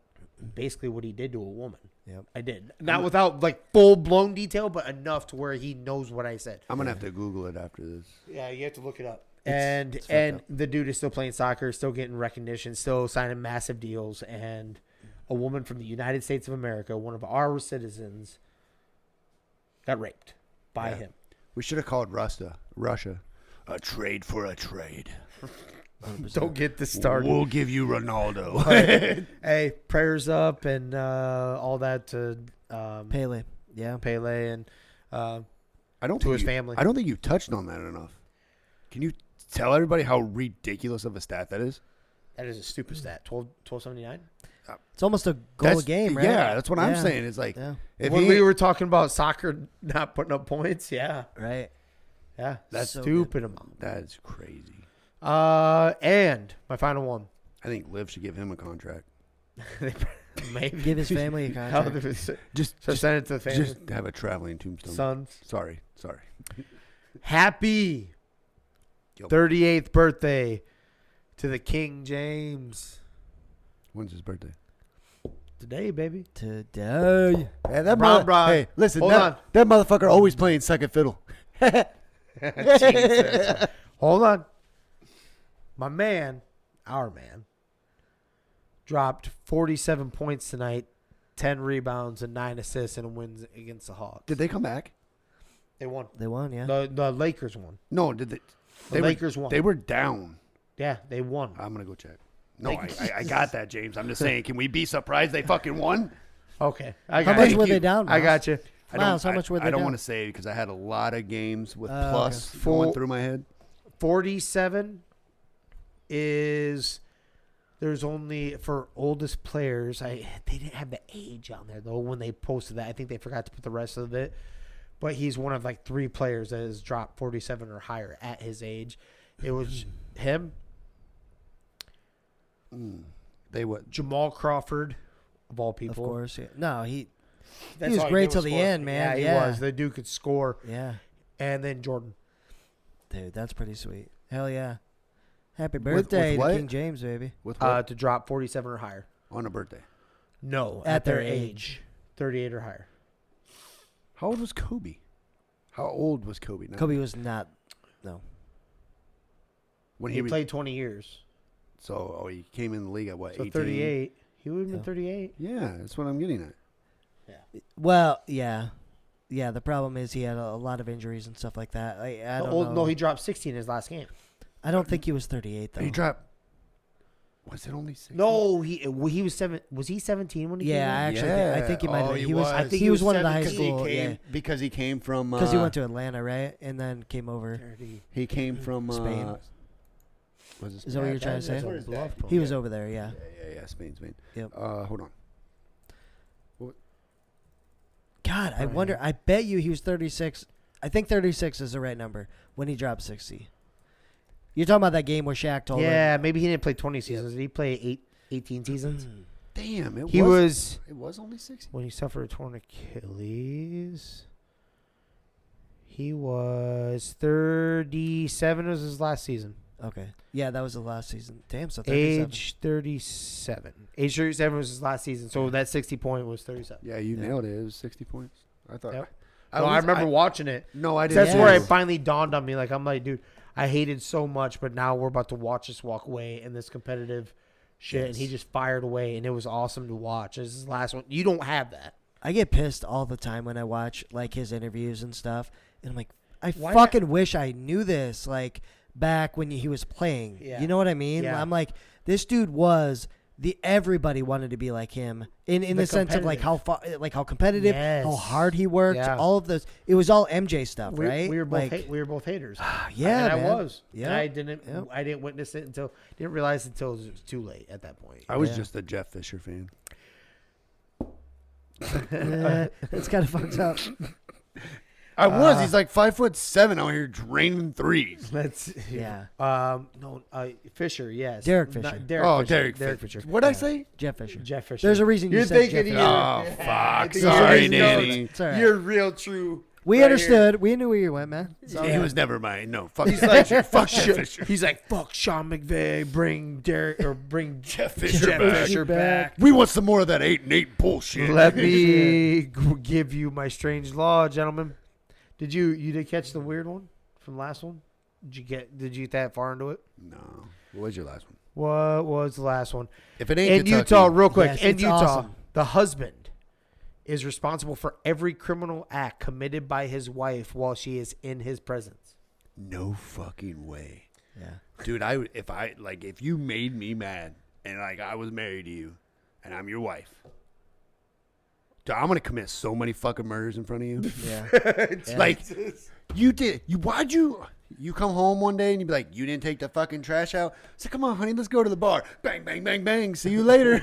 he did to a woman. Yep. I did. Not without like full blown detail, but enough to where he knows what I said. I'm gonna have to Google it after this. Yeah, you have to look it up. And the dude is still playing soccer, still getting recognition, still signing massive deals, and a woman from the United States of America, one of our citizens, got raped by him. We should have called Russia. A trade for a trade. 100%. Don't get this started. We'll give you Ronaldo. Hey, prayers up and all that to Pele. Yeah. Pele and I don't to think his you- family. I don't think you touched on that enough. Can you tell everybody how ridiculous of a stat that is? That is a stupid stat. 1279. It's almost a goal a game, right? Yeah, that's what I'm Yeah. saying. It's like Yeah. if When he, we were talking about soccer not putting up points, yeah, Right. that's So stupid amount. that's crazy. And my final one. I think Liv should give him a contract. Maybe Give his family a contract. Just send it to the family. just have a traveling tombstone. Sons. Sorry. Happy Yo. 38th birthday to the King James. When's his birthday? Today, baby. Today. Yeah, that Bron-Bron. Hey, listen, Hold on. that motherfucker always playing second fiddle. Jesus. Hold on. My man, our man, dropped 47 points tonight, 10 rebounds, and 9 assists in wins against the Hawks. Did they come back? They won. They won, yeah. The Lakers won. No, did they? The Lakers won. They were down. Yeah, they won. I'm gonna go check. No, I got that, James. I'm just saying, can we be surprised they fucking won? Okay. How got much you. were they down? I Miles? got you. Miles, how much were they I don't down? want to say because I had a lot of games with Oh, plus okay. going through my head. 47 is there's only for oldest players. They didn't have the age on there though when they posted that. I think they forgot to put the rest of it. But he's one of like 3 players that has dropped 47 or higher at his age. It was him, They what? Jamal Crawford, of all Of people. course, yeah. No, he That's was all great did till the score. end, man. Yeah, Yeah. he was. The dude could score. yeah. And then Jordan. Dude, that's pretty sweet. Hell yeah. Happy With birthday to what? King James, baby. With what? To drop 47 or higher. On a birthday. No, At their age. 38 or higher. How old was Kobe? How old was Kobe now? Kobe was not. No. When He was- played 20 years. So he came in the league at what? So 18? 38. He would have been Yeah. 38. Yeah, that's what I'm getting at. Well, yeah. Yeah, the problem is he had a lot of injuries and stuff like that. I don't know. No, he dropped 60 in his last game. I don't think he was 38 though. He dropped. Was it only 6? No, he was 7. Was he 17 when he Yeah, I came actually, I think he might. Oh, have he he was. was. I I think think he was one of the high Because he school. came, because he came from. Because he went to Atlanta, right, and then came over. in? He came from Spain. Was it Is that what you're trying to say? He was over there. Yeah. Yeah, Spain. Yep. Hold on. God, I wonder. I bet you he was 36. I think 36 is the right number when he dropped 60. You're talking about that game where Shaq told him. Yeah, maybe he didn't play 20 seasons. Did he play 18 seasons? Damn, it He was It was only 60. when he suffered a torn Achilles. He was 37 was his last season. Okay. Yeah, that was the last season. Damn, so 37. Age 37. Age 37 was his last season. So that 60 point was 37. Yeah, you nailed it. It was 60 points. I thought. Yep. I remember watching it. No, I didn't. That's where it Yeah. finally dawned on me. Like, I'm like, dude, I hated so much, but now we're about to watch us walk away in this competitive shit. And he just fired away, and it was awesome to watch. This is his last one. You don't have that. I get pissed all the time when I watch like his interviews and stuff, and I'm like, I Why fucking wish I knew this like back when he was playing. Yeah. You know what I mean? Yeah. I'm like, this dude was everybody wanted to be like him in the sense of like how how competitive, Yes. how hard he worked, Yeah. all of those. It was all MJ stuff, right? We were both like, we were both haters. yeah, and man. I was. Yeah. And I didn't. Yep. I didn't witness it didn't realize it until it was too late at that point. I was Yeah. just a Jeff Fisher fan. It's kind of fucked up. I was. He's like 5'7" out here draining threes. That's Yeah. No. Fisher. Yes. Derek Not Fisher. Derek Oh, Fisher. Derek Fisher. What'd I say? Jeff Fisher. Jeff Fisher. There's a reason you You're said thinking Jeff you- Fisher. Oh, Yeah. fuck. I think Sorry, he's- Danny. It's all right. You're real true. We right understood. We knew where you went, man. He was never mine. No, fuck He's Jeff like, Fisher. Fuck Jeff Fisher. He's like, fuck Sean McVay. Bring Derek or bring Jeff Fisher back. Fisher back. We want some more of that 8-8 bullshit. Let me give you my strange law, gentlemen. Did you catch the weird one from last one? Did you get that far into it? No. What was your last one? What was the last one? If it ain't In Kentucky, Utah, real quick. Yes, in it's Utah, awesome. the husband is responsible for every criminal act committed by his wife while she is in his presence. No fucking way. Yeah. Dude, if you made me mad and like I was married to you and I'm your wife, dude, I'm gonna commit so many fucking murders in front of you. Yeah. It's like why'd you come home one day and you'd be like, you didn't take the fucking trash out? I said, come on, honey, let's go to the bar. Bang, bang, bang, bang. See you later.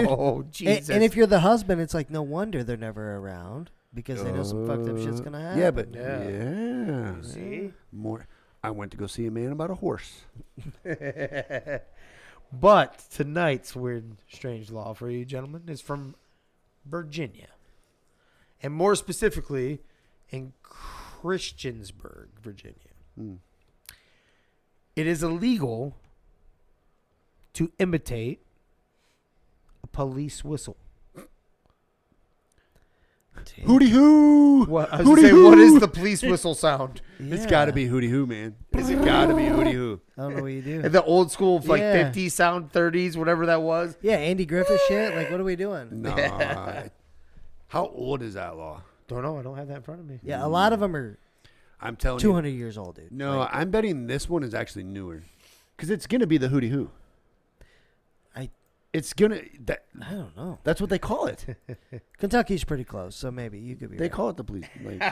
Oh, Jesus. And if you're the husband, it's like no wonder they're never around because they know some fucked up shit's gonna happen. Yeah, but Yeah. See? more. I went to go see a man about a horse. But tonight's weird, strange law for you gentlemen is from Virginia. And more specifically, in Christiansburg, Virginia. It is illegal to imitate a police whistle. Hooty hoo! What, I was going to say, what is the police whistle sound? It's got to be hooty hoo, man. It's got to be hooty hoo. I don't know what you do. The old school, like Yeah. 50s sound, 30s, whatever that was. Yeah, Andy Griffith shit. Like, what are we doing? Nah. How old is that law? Don't know. I don't have that in front of me. Yeah, a lot of them are I'm telling 200 years old, dude. you. No, Like, I'm betting this one is actually newer. Because it's going to be the hooty hoo. It's going to. I don't know. That's what they call it. Kentucky's pretty close, so maybe you could be They right. call it the police. Like,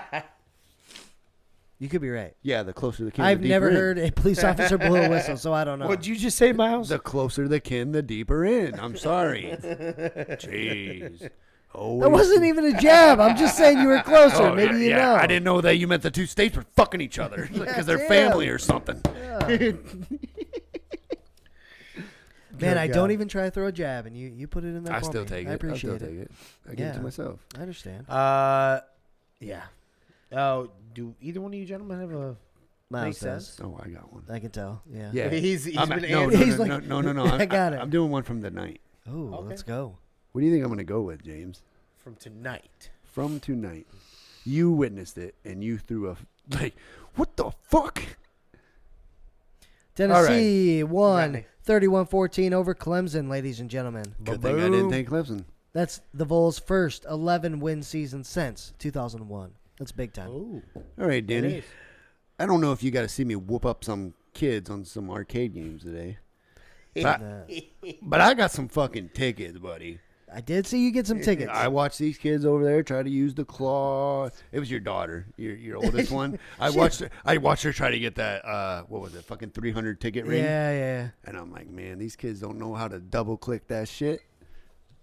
You could be right. yeah, the closer the kin, I've the never deeper heard a police officer blow a whistle, so I don't know. What'd you just say, Miles? The closer the kin, the deeper in. I'm sorry. Jeez. Oh, That wasn't even a jab. I'm just saying you were closer. Maybe you know. I didn't know that you meant the two states were fucking each other because they're damn. family or something. Man, I Good don't God. even try to throw a jab, and you put it in there I for still me. take it. I appreciate I still take it. I give it Yeah. to myself. I understand. Yeah. Oh, do either one of you gentlemen have a... Miles Makes does. sense. Oh, I got one. I can tell. Yeah. Yeah, He's I'm been no, answering. He's like, no. I got it. I'm doing one from the night. Ooh, Okay. let's go. What do you think I'm going to go with, James? From tonight. From tonight, you witnessed it and you threw a like, what the fuck? Tennessee won me. 31-14 over Clemson, ladies and gentlemen. Good thing I didn't take Clemson. That's the Vols' first 11-win season since 2001. That's big time. Oh. All right, Danny. is. I don't know if you got to see me whoop up some kids on some arcade games today. But, but I got some fucking tickets, buddy. I did see you get some tickets. I watched these kids over there try to use the claw. It was your daughter, your oldest one. I watched her try to get that what was it, fucking 300 ticket ring. Yeah. And I'm like, man, these kids don't know how to double click that shit.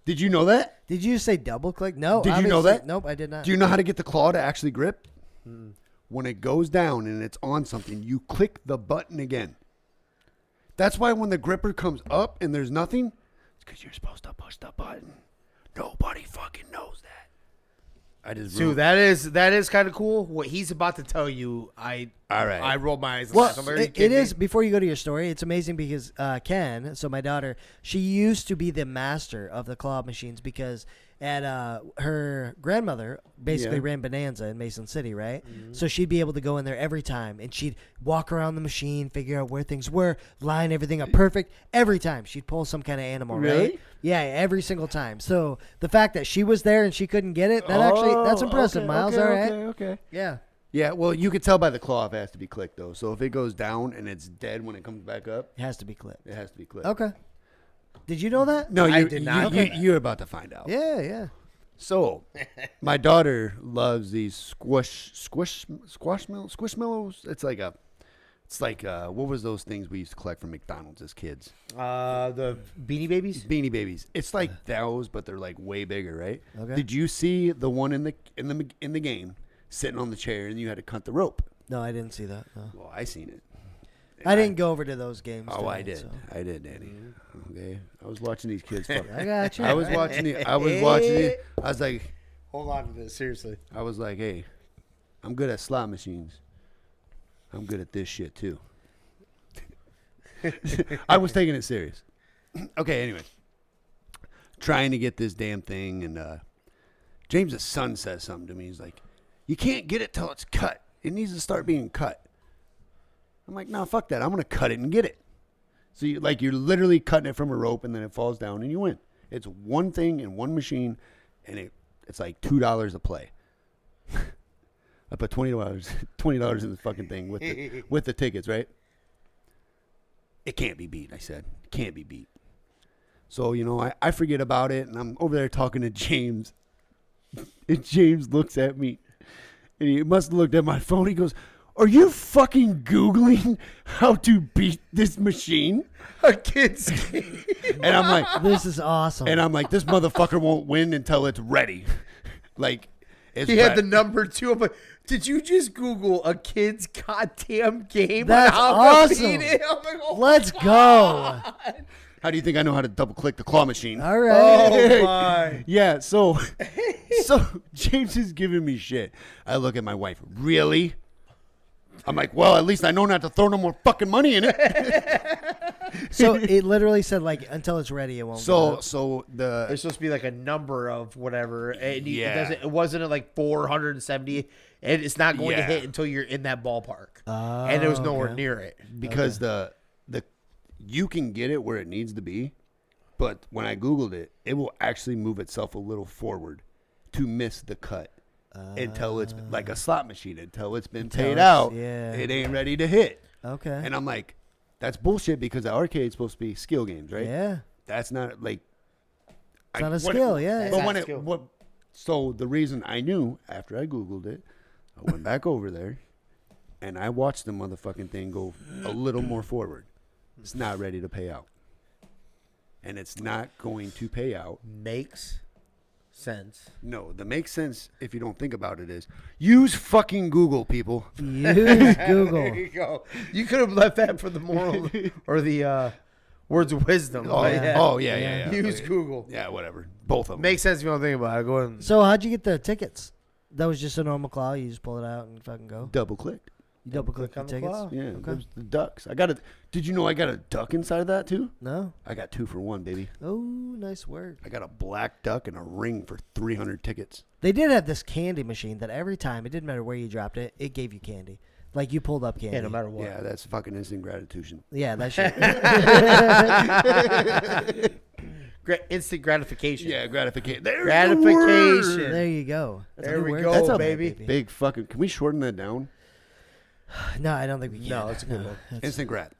Did you know that? Did you say double click? No. Did you know obviously- that? Nope, I did not. Do you know how to get the claw to actually grip? When it goes down and it's on something, you click the button again. That's why when the gripper comes up and there's nothing, it's because you're supposed to push the button. Nobody fucking knows that. I just So that is kind of cool. What he's about to tell you, I rolled my eyes. Well, I'm very it kidding. is, before you go to your story, it's amazing because Ken, so my daughter, she used to be the master of the claw machines because at her grandmother basically ran Bonanza in Mason City, right? Mm-hmm. So she'd be able to go in there every time, and she'd walk around the machine, figure out where things were, line everything up perfect. Every time she'd pull some kind of animal, right? Really? Yeah, every single time. So the fact that she was there and she couldn't get it, that's impressive, Miles. All right. Okay. Yeah. Yeah, well, you could tell by the claw if it has to be clicked, though. So if it goes down and it's dead when it comes back up, It has to be clipped. it has to be clicked. Okay. Did you know that? No, I did not know that. You're about to find out. Yeah. So, my daughter loves these squishmallows. It's like what was those things we used to collect from McDonald's as kids? The Beanie Babies. Beanie Babies. It's like those, but they're like way bigger, right? Okay. Did you see the one in the game sitting on the chair and you had to cut the rope? No, I didn't see that. No. Well, I seen it. I didn't go over to those games. Oh, tonight, I did. so. I did, Danny. Okay, I was watching these kids. Fuck. I got you. I was watching it. I was like, Hold on to this seriously. I was like, hey, I'm good at slot machines. I'm good at this shit too. I was taking it serious. Okay, anyway. Trying to get this damn thing, and James' son says something to me. He's like, you can't get it till it's cut. It needs to start being cut. I'm like, no, fuck that. I'm going to cut it and get it. So you're literally cutting it from a rope, and then it falls down, and you win. It's one thing in one machine, and it's like $2 a play. I put $20 in the fucking thing with the tickets, right? It can't be beat, I said. It can't be beat. So, you know, I forget about it, and I'm over there talking to James. And James looks at me, and he must have looked at my phone. He goes, "Are you fucking Googling how to beat this machine?" A kid's game. And I'm like, This is awesome. and I'm like, this motherfucker won't win until it's ready. Like, it's He had the number 2. I'm like, did you just Google a kid's goddamn game? That's on how awesome. To beat it? I'm like, oh Let's my go. God. How do you think I know how to double click the claw machine? All right. Oh my. Yeah, so James is giving me shit. I look at my wife. Really? I'm like, well, at least I know not to throw no more fucking money in it. So it literally said like until it's ready, it won't. go up. So the It's supposed to be like a number of whatever. And Yeah. it wasn't like 470. And it's not going to Yeah. hit until you're in that ballpark. And it was nowhere okay. near it. because the you can get it where it needs to be, but when I Googled it, it will actually move itself a little forward to miss the cut until it's like a slot machine, until it's been paid it's- out. yeah. It ain't ready to hit. Okay. And I'm like, that's bullshit because the arcade's supposed to be skill games, right? Yeah. That's not like It's not a skill, yeah. That's But not when a it skill. what so the reason I knew after I Googled it, I went back over there and I watched the motherfucking thing go a little more forward. It's not ready to pay out. And it's not going to pay out. Makes sense. No, the makes sense if you don't think about it is use fucking Google, people. Use There Google. you go. You could have left that for the moral or the words of wisdom. Oh, but yeah. Oh, yeah. Use Google. Yeah, whatever. Both of them. Makes sense if you don't think about it. Go ahead. So how'd you get the tickets? That was just a normal claw. You just pull it out and fucking go. Double clicked. You double click Click the on the tickets. claw. Yeah, Okay. those the ducks. Did you know I got a duck inside of that too? No. I got 2 for 1, baby. Oh, nice work. I got a black duck and a ring for 300 tickets. They did have this candy machine that every time, it didn't matter where you dropped it, it gave you candy. Like you pulled up candy. Yeah, no matter what. Yeah, that's fucking instant gratitude. Yeah, that shit. Instant gratification. Yeah, gratification. There's Gratification. There you go. That's a There new we word. go, That's a baby. Big fucking. Can we shorten that down? No, I don't think we can. No, it's a good one. That's Instant grat.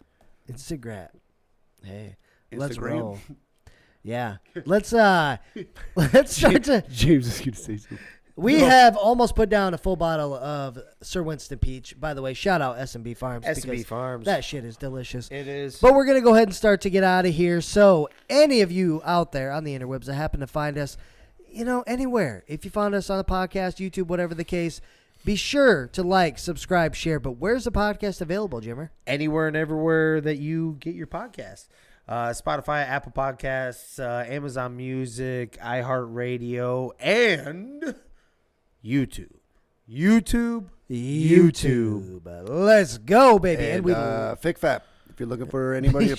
Instagram. Hey, let's Instagram? roll. Yeah, let's start to. James is going to say something. We have almost put down a full bottle of Sir Winston Peach. By the way, shout out S&B Farms. S&B because Farms. That shit is delicious. It is. But we're going to go ahead and start to get out of here. So any of you out there on the interwebs that happen to find us, anywhere, if you found us on the podcast, YouTube, whatever the case, be sure to like, subscribe, share. But where's the podcast available, Jimmer? Anywhere and everywhere that you get your podcast. Spotify, Apple Podcasts, Amazon Music, iHeartRadio, and YouTube. Let's go, baby. And we FICFAP. If you're looking for anybody,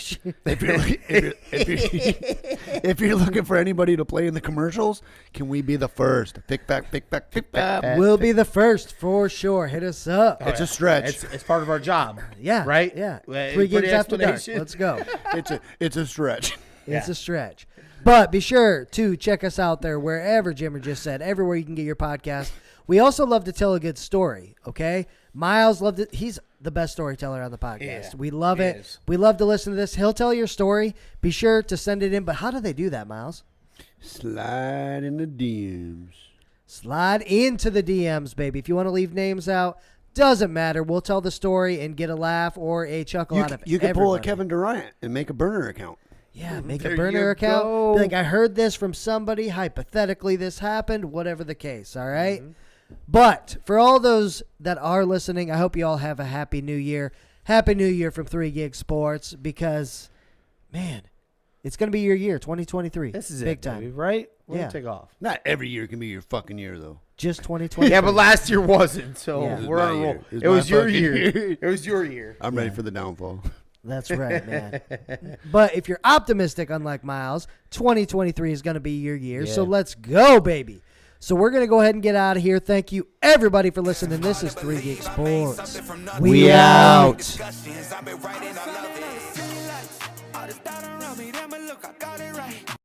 if you're looking for anybody to play in the commercials, can we be the first? FICFAP. We'll be the first for sure. Hit us up. It's a stretch. It's part of our job. Yeah. Right? Yeah. Well, 3 pretty gigs after dark. explanation. Let's go. It's a stretch. It's a stretch. But be sure to check us out there wherever Jimmer just said, everywhere you can get your podcast. We also love to tell a good story, okay? Miles loved it. He's the best storyteller on the podcast. Yeah, we love he it. is. We love to listen to this. He'll tell your story. Be sure to send it in. But how do they do that, Miles? Slide in the DMs. Slide into the DMs, baby. If you want to leave names out, doesn't matter. We'll tell the story and get a laugh or a chuckle out of it. You can pull a Kevin Durant and make a burner account. Yeah, make There a burner you account. go. Be like, I heard this from somebody. Hypothetically, this happened. Whatever the case, all right? But for all those that are listening, I hope you all have a happy new year. Happy New Year from 3 Gig Sports because, man, it's going to be your year, 2023. This is Big it, time. baby, right? We're Yeah. going to take off. Not every year can be your fucking year, though. Just 2023. Yeah, but last year wasn't, so Yeah. we're It was on a my roll. year. It was It was my your fucking year. year. It was your year. I'm ready for the downfall. That's right, man. But if you're optimistic, unlike Miles, 2023 is going to be your year. So Yeah. let's go, baby. So we're going to go ahead and get out of here. Thank you, everybody, for listening. This is 3 Gig Sports. We out. Discussions, I've been writing, I love it. All this down around me, damn it, look, I got it right.